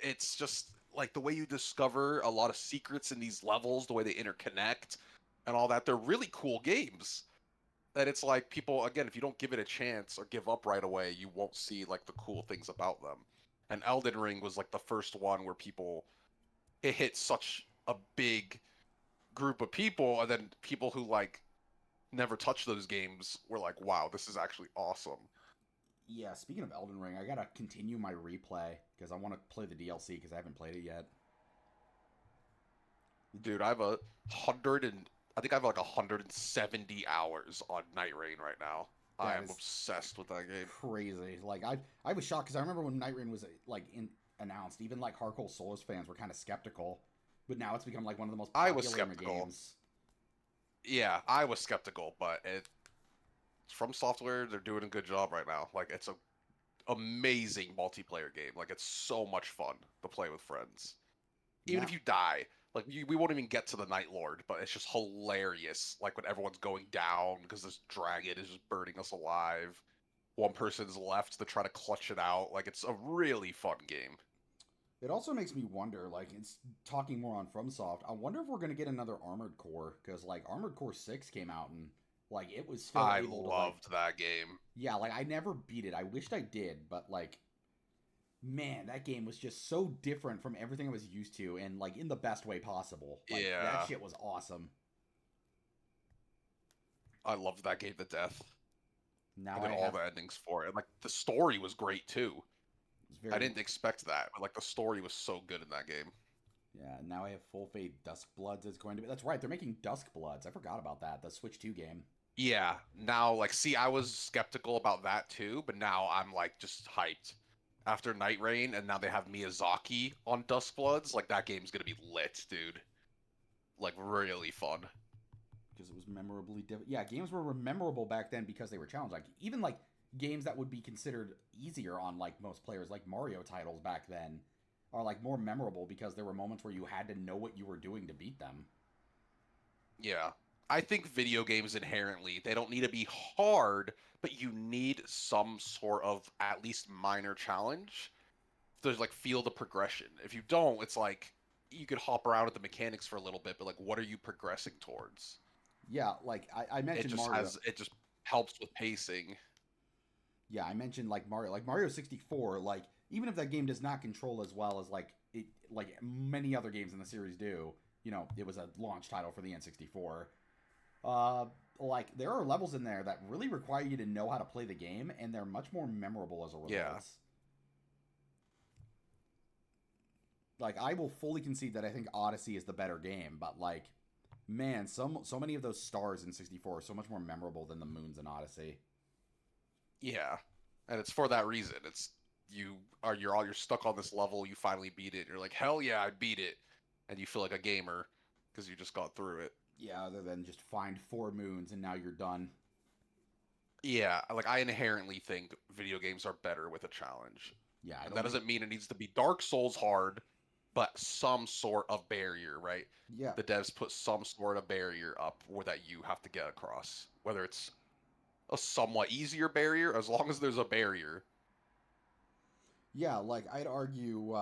it's just like the way you discover a lot of secrets in these levels, the way they interconnect, and all that. They're really cool games. That it's like people, again, if you don't give it a chance or give up right away, you won't see like the cool things about them. And Elden Ring was like the first one where people, it hit such a big group of people, and then people who like never touched those games were like, wow, this is actually awesome. Yeah, speaking of Elden Ring, I gotta continue my replay because I want to play the DLC because I haven't played it yet. Dude, I have a hundred and I think I have like 170 hours on Night Rain right now. I That am is obsessed with that game. crazy. Like I was shocked because I remember when Night Rain was like announced, even like hardcore Souls fans were kind of skeptical, but now it's become like one of the most I was popular skeptical. games. Yeah, I was skeptical, but it's from software. They're doing a good job right now. Like it's a amazing multiplayer game. Like it's so much fun to play with friends. Even if Now you die, like we won't even get to the Night Lord, but it's just hilarious. Like when everyone's going down because this dragon is just burning us alive. One person's left to try to clutch it out. Like it's a really fun game. it also makes me wonder, like it's talking more on FromSoft. I wonder if we're gonna get another Armored Core because like Armored Core 6 came out and like it was still I able to like loved that game. yeah, like I never beat it. I wished I did, but like man, that game was just so different from everything I was used to and like in the best way possible. Like that Yeah, shit was awesome. I loved that game to death. Now And then I all have the endings for it. Like the story was great too. it's I very didn't expect that, but like the story was so good in that game. yeah, now I have full faith Dusk Bloods is going to be. That's right, they're making Dusk Bloods. I forgot about that. The Switch 2 game. Yeah, now like see, I was skeptical about that too, but now I'm like just hyped. After Night Rain, and now they have Miyazaki on Duskbloods, like that game's gonna be lit, dude. Like really fun. Because it was memorably different. Yeah, games were memorable back then because they were challenged. Like even like games that would be considered easier on like most players, like Mario titles back then, are like more memorable because there were moments where you had to know what you were doing to beat them. Yeah. I think video games inherently, they don't need to be hard, but you need some sort of at least minor challenge to like feel the progression. If you don't, it's like you could hop around with the mechanics for a little bit, but like what are you progressing towards? Yeah, like I It mentioned just Mario. has it just helps with pacing. Yeah, I mentioned like Mario 64. Like even if that game does not control as well as like many other games in the series do, you know, it was a launch title for the N64. Uh, like there are levels in there that really require you to know how to play the game, and they're much more memorable as a Yeah. result. Like I will fully concede that I think Odyssey is the better game, but like Man, so many of those stars in 64 are so much more memorable than the moons in Odyssey. Yeah, and it's for that reason. You're stuck on this level. You finally beat it. You're like, hell yeah, I beat it, and you feel like a gamer because you just got through it. Yeah, other than just find 4 moons and now you're done. Yeah, like I inherently think video games are better with a challenge. Yeah, I And don't that think. doesn't mean it needs to be Dark Souls hard, but some sort of barrier, right? Yeah, The devs put some sort of barrier up where that you have to get across. Whether it's a somewhat easier barrier, as long as there's a barrier. yeah. Like I'd argue.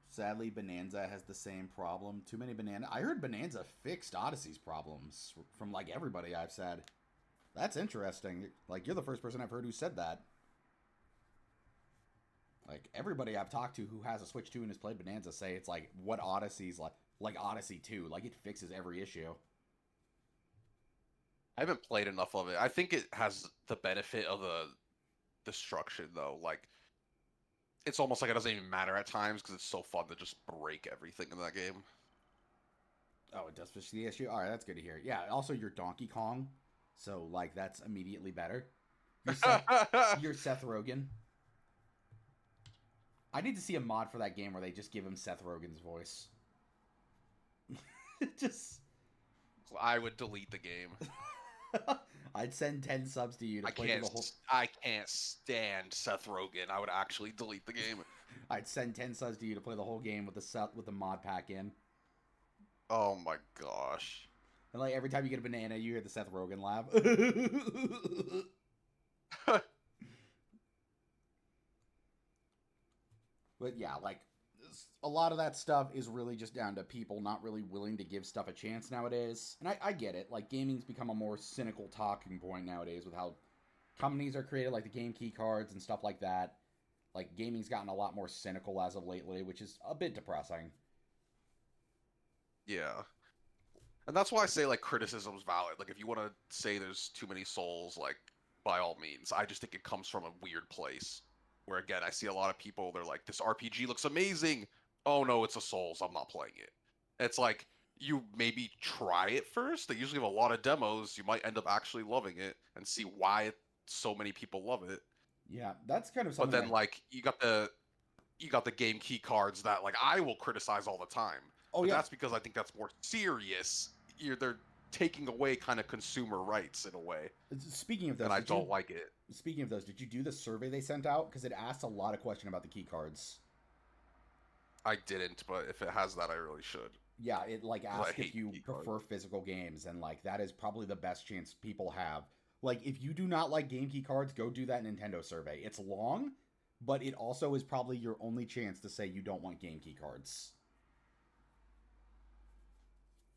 Sadly, Bonanza has the same problem. Too many Bonanza. I heard Bonanza fixed Odyssey's problems from like everybody I've said. That's interesting. Like you're the first person I've heard who said that. Like everybody I've talked to who has a Switch 2 and has played Bonanza say it's like what Odyssey's like Odyssey 2. Like it fixes every issue. I haven't played enough of it. I think it has the benefit of the destruction though. Like it's almost like it doesn't even matter at times because it's so fun to just break everything in that game. Oh, it does fix the issue. All right, that's good to hear. Yeah. Also, you're Donkey Kong, so like that's immediately better. You're Seth. You're Seth Rogen. I need to see a mod for that game where they just give him Seth Rogen's voice. Just I would delete the game. I'd send 10 subs to you to play through the whole. I can't stand Seth Rogen. I would actually delete the game. I'd send 10 subs to you to play the whole game with the mod pack in. Oh my gosh. And like every time you get a banana, you hear the Seth Rogen laugh. But yeah, like a lot of that stuff is really just down to people not really willing to give stuff a chance nowadays. And I get it. Like gaming's become a more cynical talking point nowadays with how companies are created, like the game key cards and stuff like that. Like gaming's gotten a lot more cynical as of lately, which is a bit depressing. Yeah. And that's why I say like criticism's valid. Like if you want to say there's too many souls, like by all means. I just think it comes from a weird place. Where again, I see a lot of people, they're like, this RPG looks amazing. Oh no, it's a Souls, I'm not playing it. It's like you maybe try it first. They usually have a lot of demos. You might end up actually loving it and see why so many people love it. Yeah, that's kind of But something then like you got the game key cards that like I will criticize all the time. Oh But yeah. that's because I think that's more serious. They're taking away kind of consumer rights in a way, Speaking of those, and I don't like it. Speaking of those, did you do the survey they sent out? Because it asked a lot of question about the key cards. I didn't, but if it has that, I really should. Yeah, it like 'Cause I asked if hate you key prefer cards. physical games, and like that is probably the best chance people have. Like, if you do not like game key cards, go do that Nintendo survey. It's long, but it also is probably your only chance to say you don't want game key cards.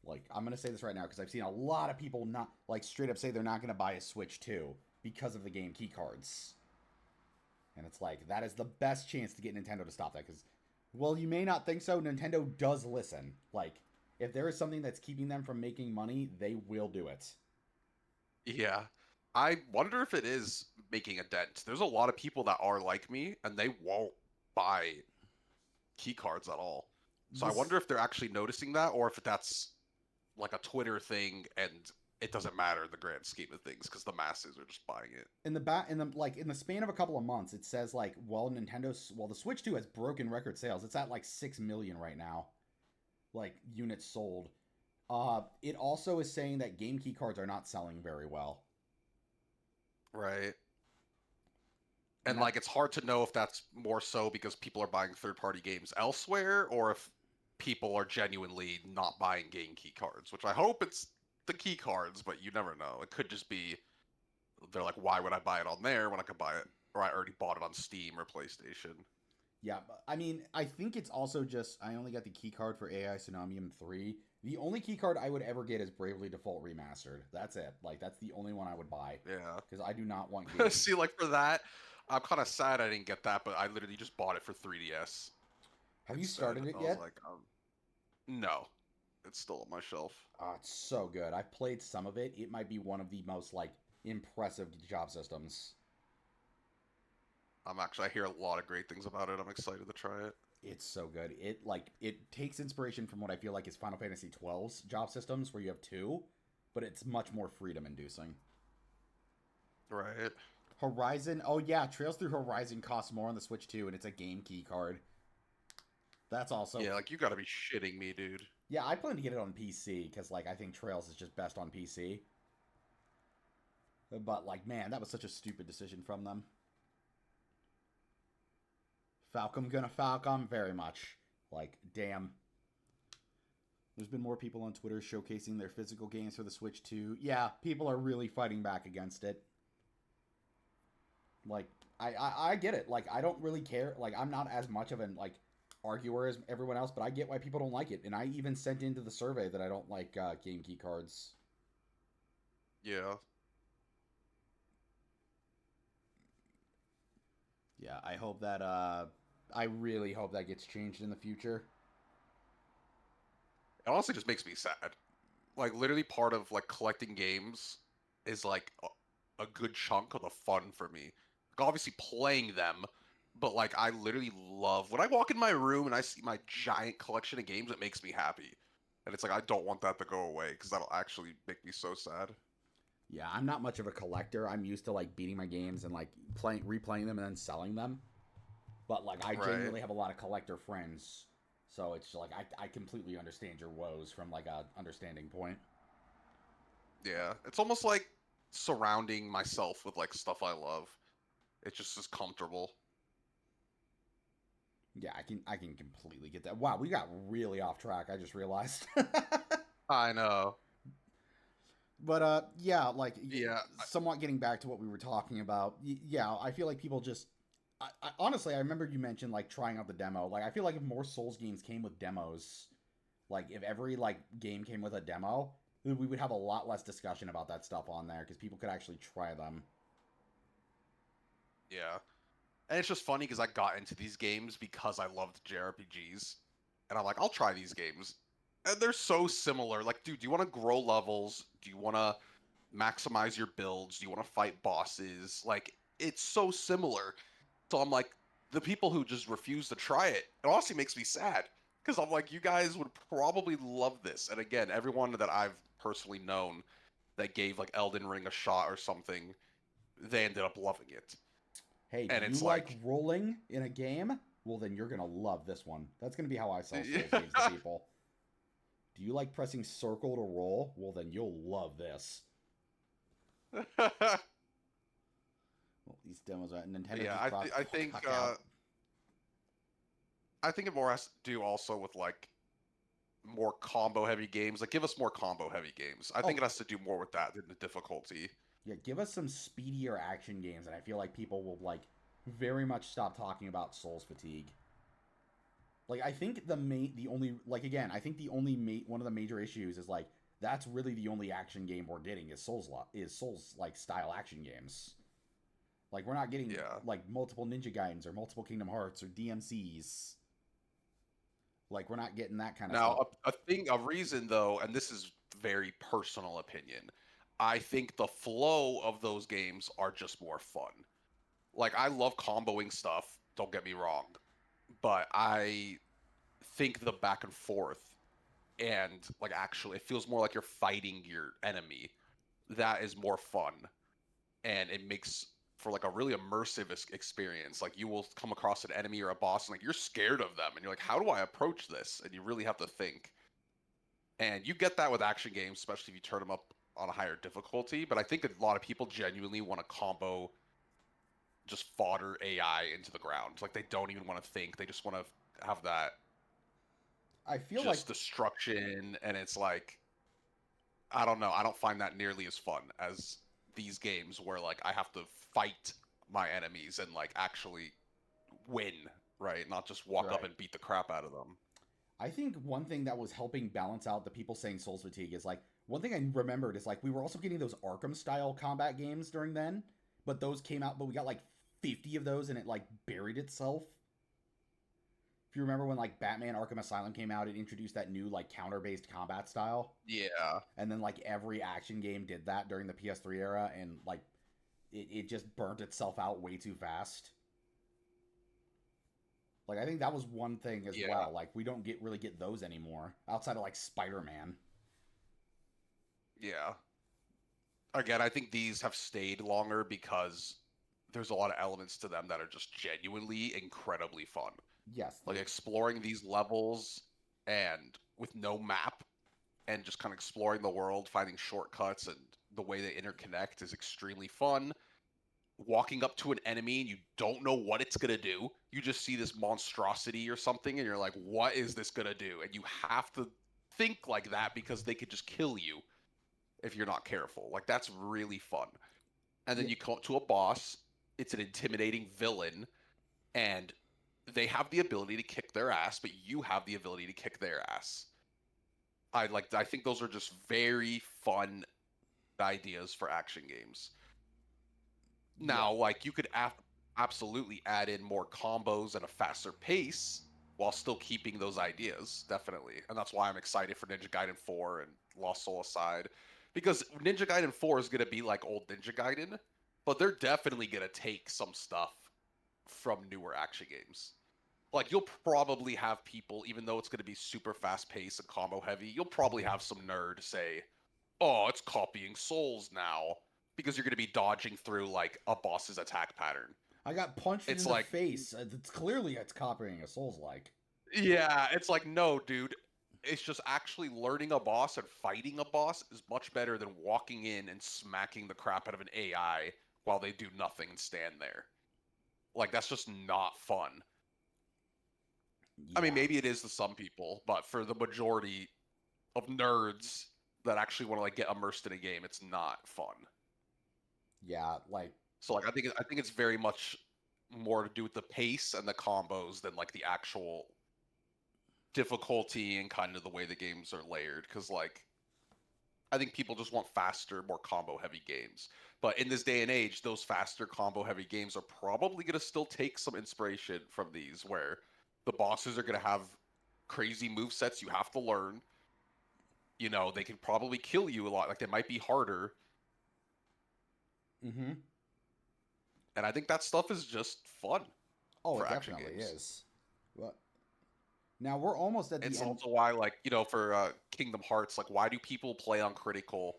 Like, I'm gonna say this right now because I've seen a lot of people not like straight up say they're not gonna buy a Switch 2 because of the game key cards. And it's like that is the best chance to get Nintendo to stop that because, well, you may not think so. Nintendo does listen. Like, if there is something that's keeping them from making money, they will do it. Yeah. I wonder if it is making a dent. There's a lot of people that are like me, and they won't buy key cards at all. So I This wonder if they're actually noticing that, or if that's like a Twitter thing and it doesn't matter in the grand scheme of things because the masses are just buying it. in the span of a couple of months, it says like, the Switch 2 has broken record sales. It's at like 6 million right now, like units sold. It also is saying that game key cards are not selling very well. Right. And And that like it's hard to know if that's more so because people are buying third-party games elsewhere or if people are genuinely not buying game key cards, which I hope it's the key cards, but you never know. It could just be they're like, why would I buy it on there when I could buy it or I already bought it on Steam or PlayStation? Yeah, I mean, I think it's also just I only got the key card for AI Tsunamium 3. The only key card I would ever get is Bravely Default Remastered. That's it. Like that's the only one I would buy Yeah. because I do not want game. See, like for that, I'm kind of sad I didn't get that, but I literally just bought it for 3DS Have you instead. started it I was yet? like, no, it's still on my shelf. It's so good. I've played some of it. It might be one of the most like impressive job systems. I hear a lot of great things about it. I'm excited to try it. It's so good. It takes inspiration from what I feel like is Final Fantasy XII's job systems, where you have two, but it's much more freedom inducing. Right. Horizon, oh yeah, Trails Through Horizon costs more on the Switch too, and it's a game key card. That's also Yeah, like you gotta be shitting me, dude. yeah. I plan to get it on PC because like I think Trails is just best on PC. But like man, that was such a stupid decision from them. Falcom gonna Falcom very much. Like damn. There's been more people on Twitter showcasing their physical games for the Switch too. Yeah, people are really fighting back against it. Like I get it. Like I don't really care. Like I'm not as much of an like arguer as everyone else, but I get why people don't like it. And I even sent into the survey that I don't like game key cards. Yeah. Yeah, I hope that I really hope that gets changed in the future. It honestly just makes me sad. Like literally part of like collecting games is like a good chunk of the fun for me. Like obviously playing them, but like I literally love when I walk in my room and I see my giant collection of games, it makes me happy. And it's like I don't want that to go away because that'll actually make me so sad. Yeah, I'm not much of a collector. I'm used to like beating my games and like playing replaying them and then selling them. But like I Right. genuinely have a lot of collector friends. So it's like I completely understand your woes from like a understanding point. Yeah. It's almost like surrounding myself with like stuff I love. It just is comfortable. Yeah, I can completely get that. Wow, we got really off track. I just realized. I know. But yeah, like Yeah. somewhat getting back to what we were talking about. Yeah, I feel like people just. Honestly, I remember you mentioned like trying out the demo. Like, I feel like if more Souls games came with demos, like if every like game came with a demo, we would have a lot less discussion about that stuff on there because people could actually try them. Yeah. And it's just funny because I got into these games because I loved JRPGs. And I'm like, I'll try these games. And they're so similar. Like, dude, do you want to grow levels? Do you want to maximize your builds? Do you want to fight bosses? Like, it's so similar. So I'm like, the people who just refuse to try it, it honestly makes me sad. Because I'm like, you guys would probably love this. And again, everyone that I've personally known that gave like Elden Ring a shot or something, they ended up loving it. Hey, do And you it's like like, rolling in a game? Well, then you're gonna love this one. That's gonna be how I sell Souls yeah. games to people. Do you like pressing circle to roll? Well, then you'll love this. Well, these demos are But Nintendo yeah, just brought I oh, think cuck out. I think it more has to do also with like more combo heavy games. Like give us more combo heavy games. I think Oh, it has to do more with that than the difficulty. yeah, give us some speedier action games, and I feel like people will like very much stop talking about Souls fatigue. Like I think the only like again, I think the only one of the major issues is like that's really the only action game we're getting is Souls like style action games. Like we're not getting Yeah. like multiple Ninja Gaidens or multiple Kingdom Hearts or DMCs. Like we're not getting that kind of Now stuff. a reason though, and this is very personal opinion, I think the flow of those games are just more fun. Like I love comboing stuff, don't get me wrong, but I think the back and forth and like actually it feels more like you're fighting your enemy. That is more fun and it makes for like a really immersive experience. Like you will come across an enemy or a boss and like you're scared of them and you're like, how do I approach this? And you really have to think. And you get that with action games, especially if you turn them up on a higher difficulty. But I think a lot of people genuinely want to combo just fodder AI into the ground. Like they don't even want to think. They just want to have that I feel like just destruction. And it's like, I don't know. I don't find that nearly as fun as these games where like I have to fight my enemies and like actually win, right? Not just walk up right. and beat the crap out of them. I think one thing that was helping balance out the people saying Souls fatigue is like one thing I remembered is like we were also getting those Arkham style combat games during then, but those came out, but we got like 50 of those and it like buried itself. If you remember when like Batman Arkham Asylum came out, it introduced that new like counter based combat style, Yeah. and then like every action game did that during the PS3 era, and like it just burnt itself out way too fast. Like I think that was one thing as Yeah. well. Like we don't get really get those anymore outside of like Spider-Man. Yeah. Again, I think these have stayed longer because there's a lot of elements to them that are just genuinely incredibly fun. Yes, Like the exploring these levels and with no map and just kind of exploring the world, finding shortcuts and the way they interconnect is extremely fun. Walking up to an enemy and you don't know what it's going to do. You just see this monstrosity or something and you're like, what is this going to do? And you have to think like that because they could just kill you if you're not careful. Like that's really fun. And then yeah, you come up to a boss, it's an intimidating villain, and they have the ability to kick their ass, but you have the ability to kick their ass. I think those are just very fun ideas for action games. yeah, Now, like you could absolutely add in more combos and a faster pace while still keeping those ideas, definitely. And that's why I'm excited for Ninja Gaiden 4 and Lost Soul aside, because Ninja Gaiden 4 is going to be like old Ninja Gaiden, but they're definitely going to take some stuff from newer action games. Like you'll probably have people, even though it's going to be super fast paced and combo heavy, you'll probably have some nerd say, "Oh, it's copying Souls now," because you're going to be dodging through like a boss's attack pattern. I got punched It's in the like, face. It's clearly it's copying a Souls-like. yeah, it's like, no, dude. It's just actually learning a boss and fighting a boss is much better than walking in and smacking the crap out of an AI while they do nothing and stand there. Like that's just not fun. I mean, Yeah, maybe it is to some people, but for the majority of nerds that actually want to like get immersed in a game, it's not fun. yeah, like So like I think it's very much more to do with the pace and the combos than like the actual difficulty and kind of the way the games are layered. Because like I think people just want faster, more combo heavy games. But in this day and age, those faster combo heavy games are probably going to still take some inspiration from these, where the bosses are going to have crazy move sets you have to learn. You know, they can probably kill you a lot. Like they might be harder, mm-hmm. and I think that stuff is just fun Oh, for it action definitely games. is. Well, now we're almost at the It's end. also why, like, you know, for Kingdom Hearts, like, why do people play on critical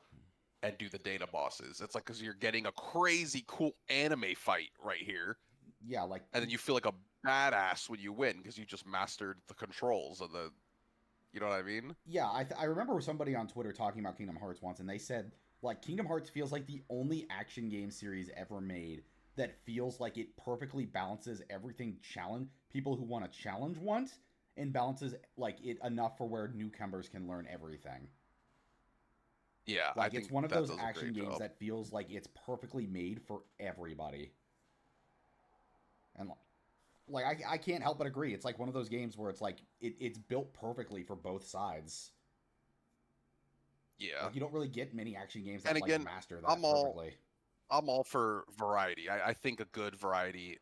and do the data bosses? It's like because you're getting a crazy cool anime fight right here, Yeah, like and then you feel like a badass when you win because you just mastered the controls of the. You know what I mean? yeah, I remember somebody on Twitter talking about Kingdom Hearts once, and they said like Kingdom Hearts feels like the only action game series ever made that feels like it perfectly balances everything challenge people who want to challenge want and balances like it enough for where newcomers can learn everything. Yeah, I Like it's think one of that those does a action great games job. that feels like it's perfectly made for everybody. And like I can't help but agree. It's like one of those games where it's like it's built perfectly for both sides. Yeah, Like you don't really get many action games and that like again, master I'm that all perfectly. I'm all for variety. I think a good variety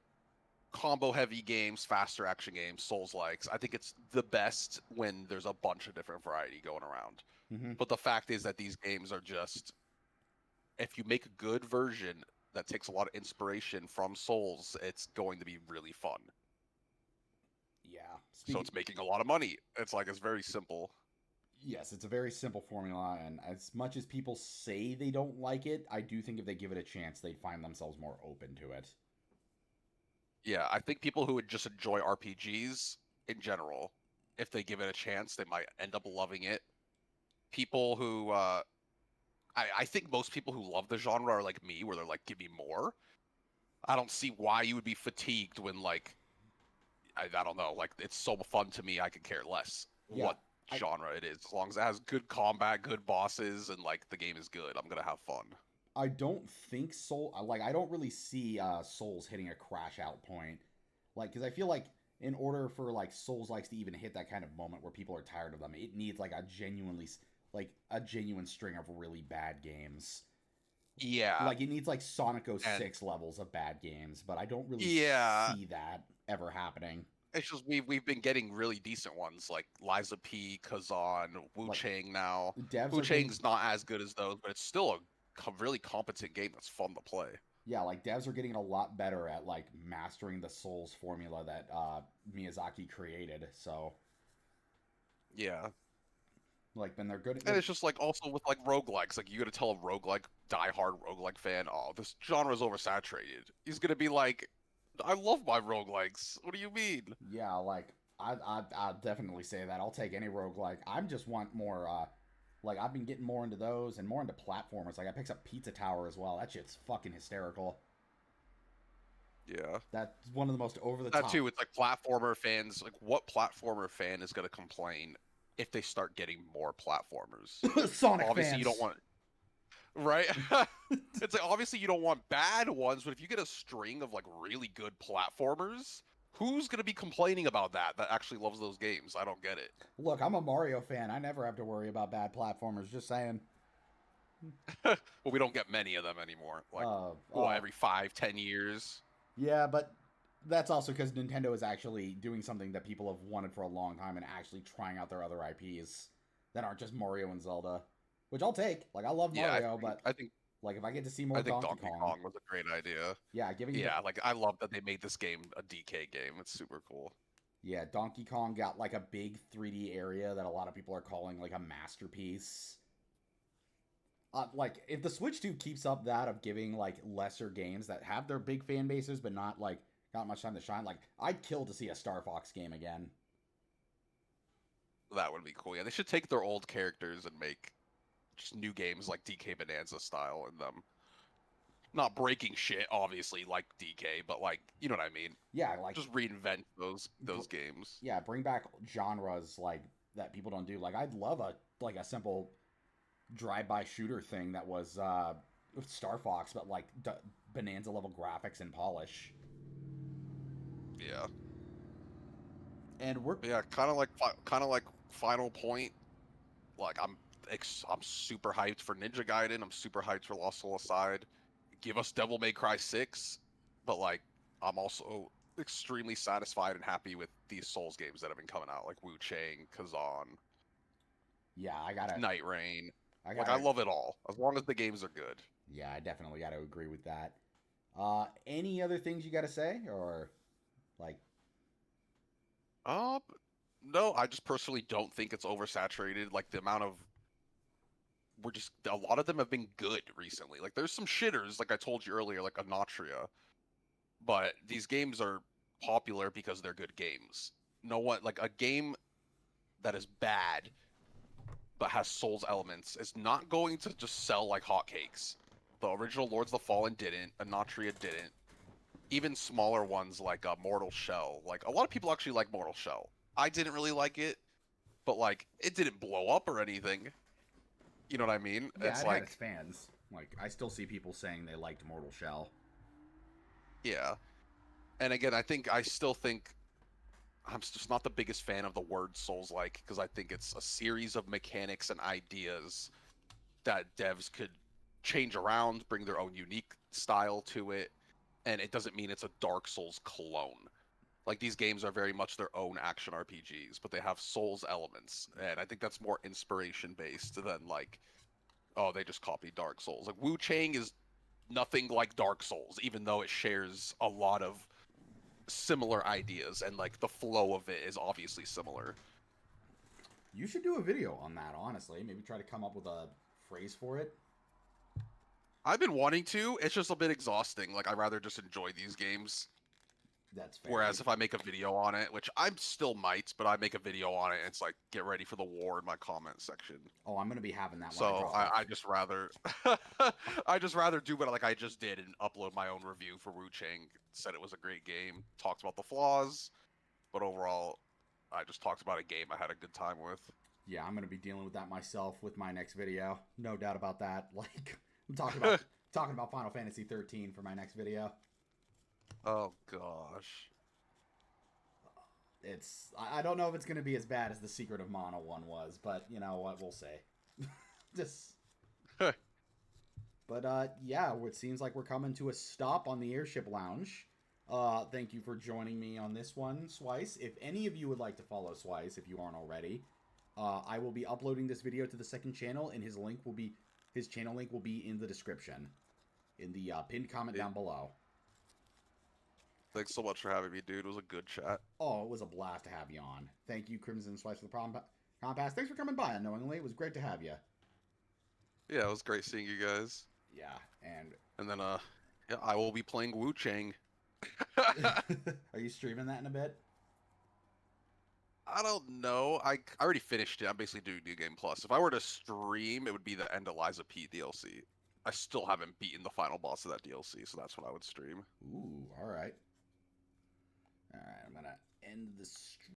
combo heavy games, faster action games, Souls likes. I think it's the best when there's a bunch of different variety going around. Mm-hmm. But the fact is that these games are just if you make a good version that takes a lot of inspiration from Souls, it's going to be really fun. Yeah. So Speaking. it's making a lot of money. It's like it's very simple. Yes, it's a very simple formula, and as much as people say they don't like it, I do think if they give it a chance, they'd find themselves more open to it. Yeah, I think people who would just enjoy RPGs in general, if they give it a chance, they might end up loving it. People who I think most people who love the genre are like me, where they're like, give me more. I don't see why you would be fatigued when like I don't know, like it's so fun to me I could care less Yeah, what I genre it is. As long as it has good combat, good bosses, and like the game is good, I'm gonna have fun. I don't think Soul like I don't really see Souls hitting a crash out point. Like cuz I feel like in order for like Souls likes to even hit that kind of moment where people are tired of them, it needs like a genuine string of really bad games. Yeah, Like it needs like Sonic and 06 levels of bad games, but I don't really yeah, see that ever happening. it's just we've been getting really decent ones like Liza P, Kazan, Wu Like Chang now. devs Wu are getting Chang's not as good as those, but it's still a really competent game that's fun to play. Yeah, like devs are getting a lot better at like mastering the Souls formula that Miyazaki created. So Yeah. like when they're good, And it's just like also with like roguelikes, like you gotta tell a roguelike, diehard roguelike fan, oh, this genre is oversaturated. He's gonna be like, I love my roguelikes. What do you mean? yeah, like I'll definitely say that. I'll take any roguelike. I just want more. Like I've been getting more into those and more into platformers. Like I picked up Pizza Tower as well. That shit's fucking hysterical. Yeah. That's one of the most over the That top too, it's like platformer fans, like what platformer fan is gonna complain if they start getting more platformers? Sonic Obviously you don't fans. want right? It's like obviously you don't want bad ones, but if you get a string of like really good platformers, who's gonna be complaining about that actually loves those games? I don't get it. Look, I'm a Mario fan. I never have to worry about bad platformers. Just saying. Well, we don't get many of them anymore. Like, Uh, what, uh, every 5, 10 years? yeah, but that's also because Nintendo is actually doing something that people have wanted for a long time and actually trying out their other IPs that aren't just Mario and Zelda, which I'll take. Like, I love Yeah, Mario, but like if I get to see more I think Donkey Donkey Kong, Kong was a great idea. yeah, giving the Yeah, like I love that they made this game a DK game. It's super cool. yeah Donkey Kong got like a big 3D area that a lot of people are calling like a masterpiece. Like if the Switch 2 keeps up that of giving like lesser games that have their big fan bases but not like got much time to shine, like I'd kill to see a Star Fox game again. That would be cool. Yeah, they should take their old characters and make just new games like DK Bonanza style in them. Not breaking shit, obviously, like DK, but like you know what I mean. Yeah, like Just reinvent br- those games. yeah, bring back genres like that people don't do. Like I'd love a like a simple drive-by shooter thing that was with Star Fox, but like Bonanza level graphics and polish. Yeah, And we're yeah, kind of like Final Point. Like I'm super hyped for Ninja Gaiden. I'm super hyped for Lost Soul Aside. Give us Devil May Cry 6, but like I'm also extremely satisfied and happy with these Souls games that have been coming out, like Wu Chang, Kazan, yeah, Night Rain. I Like I gotta love it all as long as the games are good. yeah, I definitely gotta agree with that. Any other things you gotta say or like Uh, no, I just personally don't think it's oversaturated. Like the amount of we're just a lot of them have been good recently. Like there's some shitters, like I told you earlier, like Anatria, but these games are popular because they're good games. No one like a game that is bad but has Souls elements is not going to just sell like hotcakes. The original Lords of the Fallen didn't, Anatria didn't. Even smaller ones like Mortal Shell. Like a lot of people actually like Mortal Shell. I didn't really like it, but like it didn't blow up or anything. You know what I mean? yeah, It's it had its like fans. Like I still see people saying they liked Mortal Shell. yeah. And again, I still think I'm just not the biggest fan of the word Souls like because I think it's a series of mechanics and ideas that devs could change around, bring their own unique style to it, and it doesn't mean it's a Dark Souls clone. Like these games are very much their own action RPGs, but they have Souls elements, and I think that's more inspiration based than like, oh, they just copied Dark Souls. Like Wu Chang is nothing like Dark Souls, even though it shares a lot of similar ideas, and like the flow of it is obviously similar. You should do a video on that, honestly. Maybe try to come up with a phrase for it. I've been wanting to. It's just a bit exhausting. Like I'd rather just enjoy these games. That's fair. Whereas if I make a video on it, which I still might, but I make a video on it, and it's like get ready for the war in my comment section. Oh, I'm gonna be having that when I So drop off. I just rather I just rather do what like I just did and upload my own review for Wu Chang. Said it was a great game, talked about the flaws, but overall, I just talked about a game I had a good time with. Yeah, I'm gonna be dealing with that myself with my next video. No doubt about that. Like I'm talking about Final Fantasy 13 for my next video. Oh gosh. I don't know if it's gonna be as bad as the Secret of Mana one was, but you know what, we'll say. Just but yeah, it seems like we're coming to a stop on the Airship Lounge. Thank you for joining me on this one, Swice. If any of you would like to follow Swice, if you aren't already, I will be uploading this video to the second channel, and his channel link will be in the description. in the pinned comment Hey, down below. thanks so much for having me, dude. It was a good chat. Oh, it was a blast to have you on. Thank you, Crimson Slice, for the compass. Thanks for coming by unknowingly. It was great to have you. Yeah, it was great seeing you guys. Yeah, and And then, yeah, I will be playing Wu Chang. I are you streaming that in a bit? don't know. I already finished it. I'm basically doing New Game Plus. If I were to stream, it would be the End Eliza P DLC. I still haven't beaten the final boss of that DLC, so that's what I would stream. Ooh, all right. All right, I'm gonna end the stream.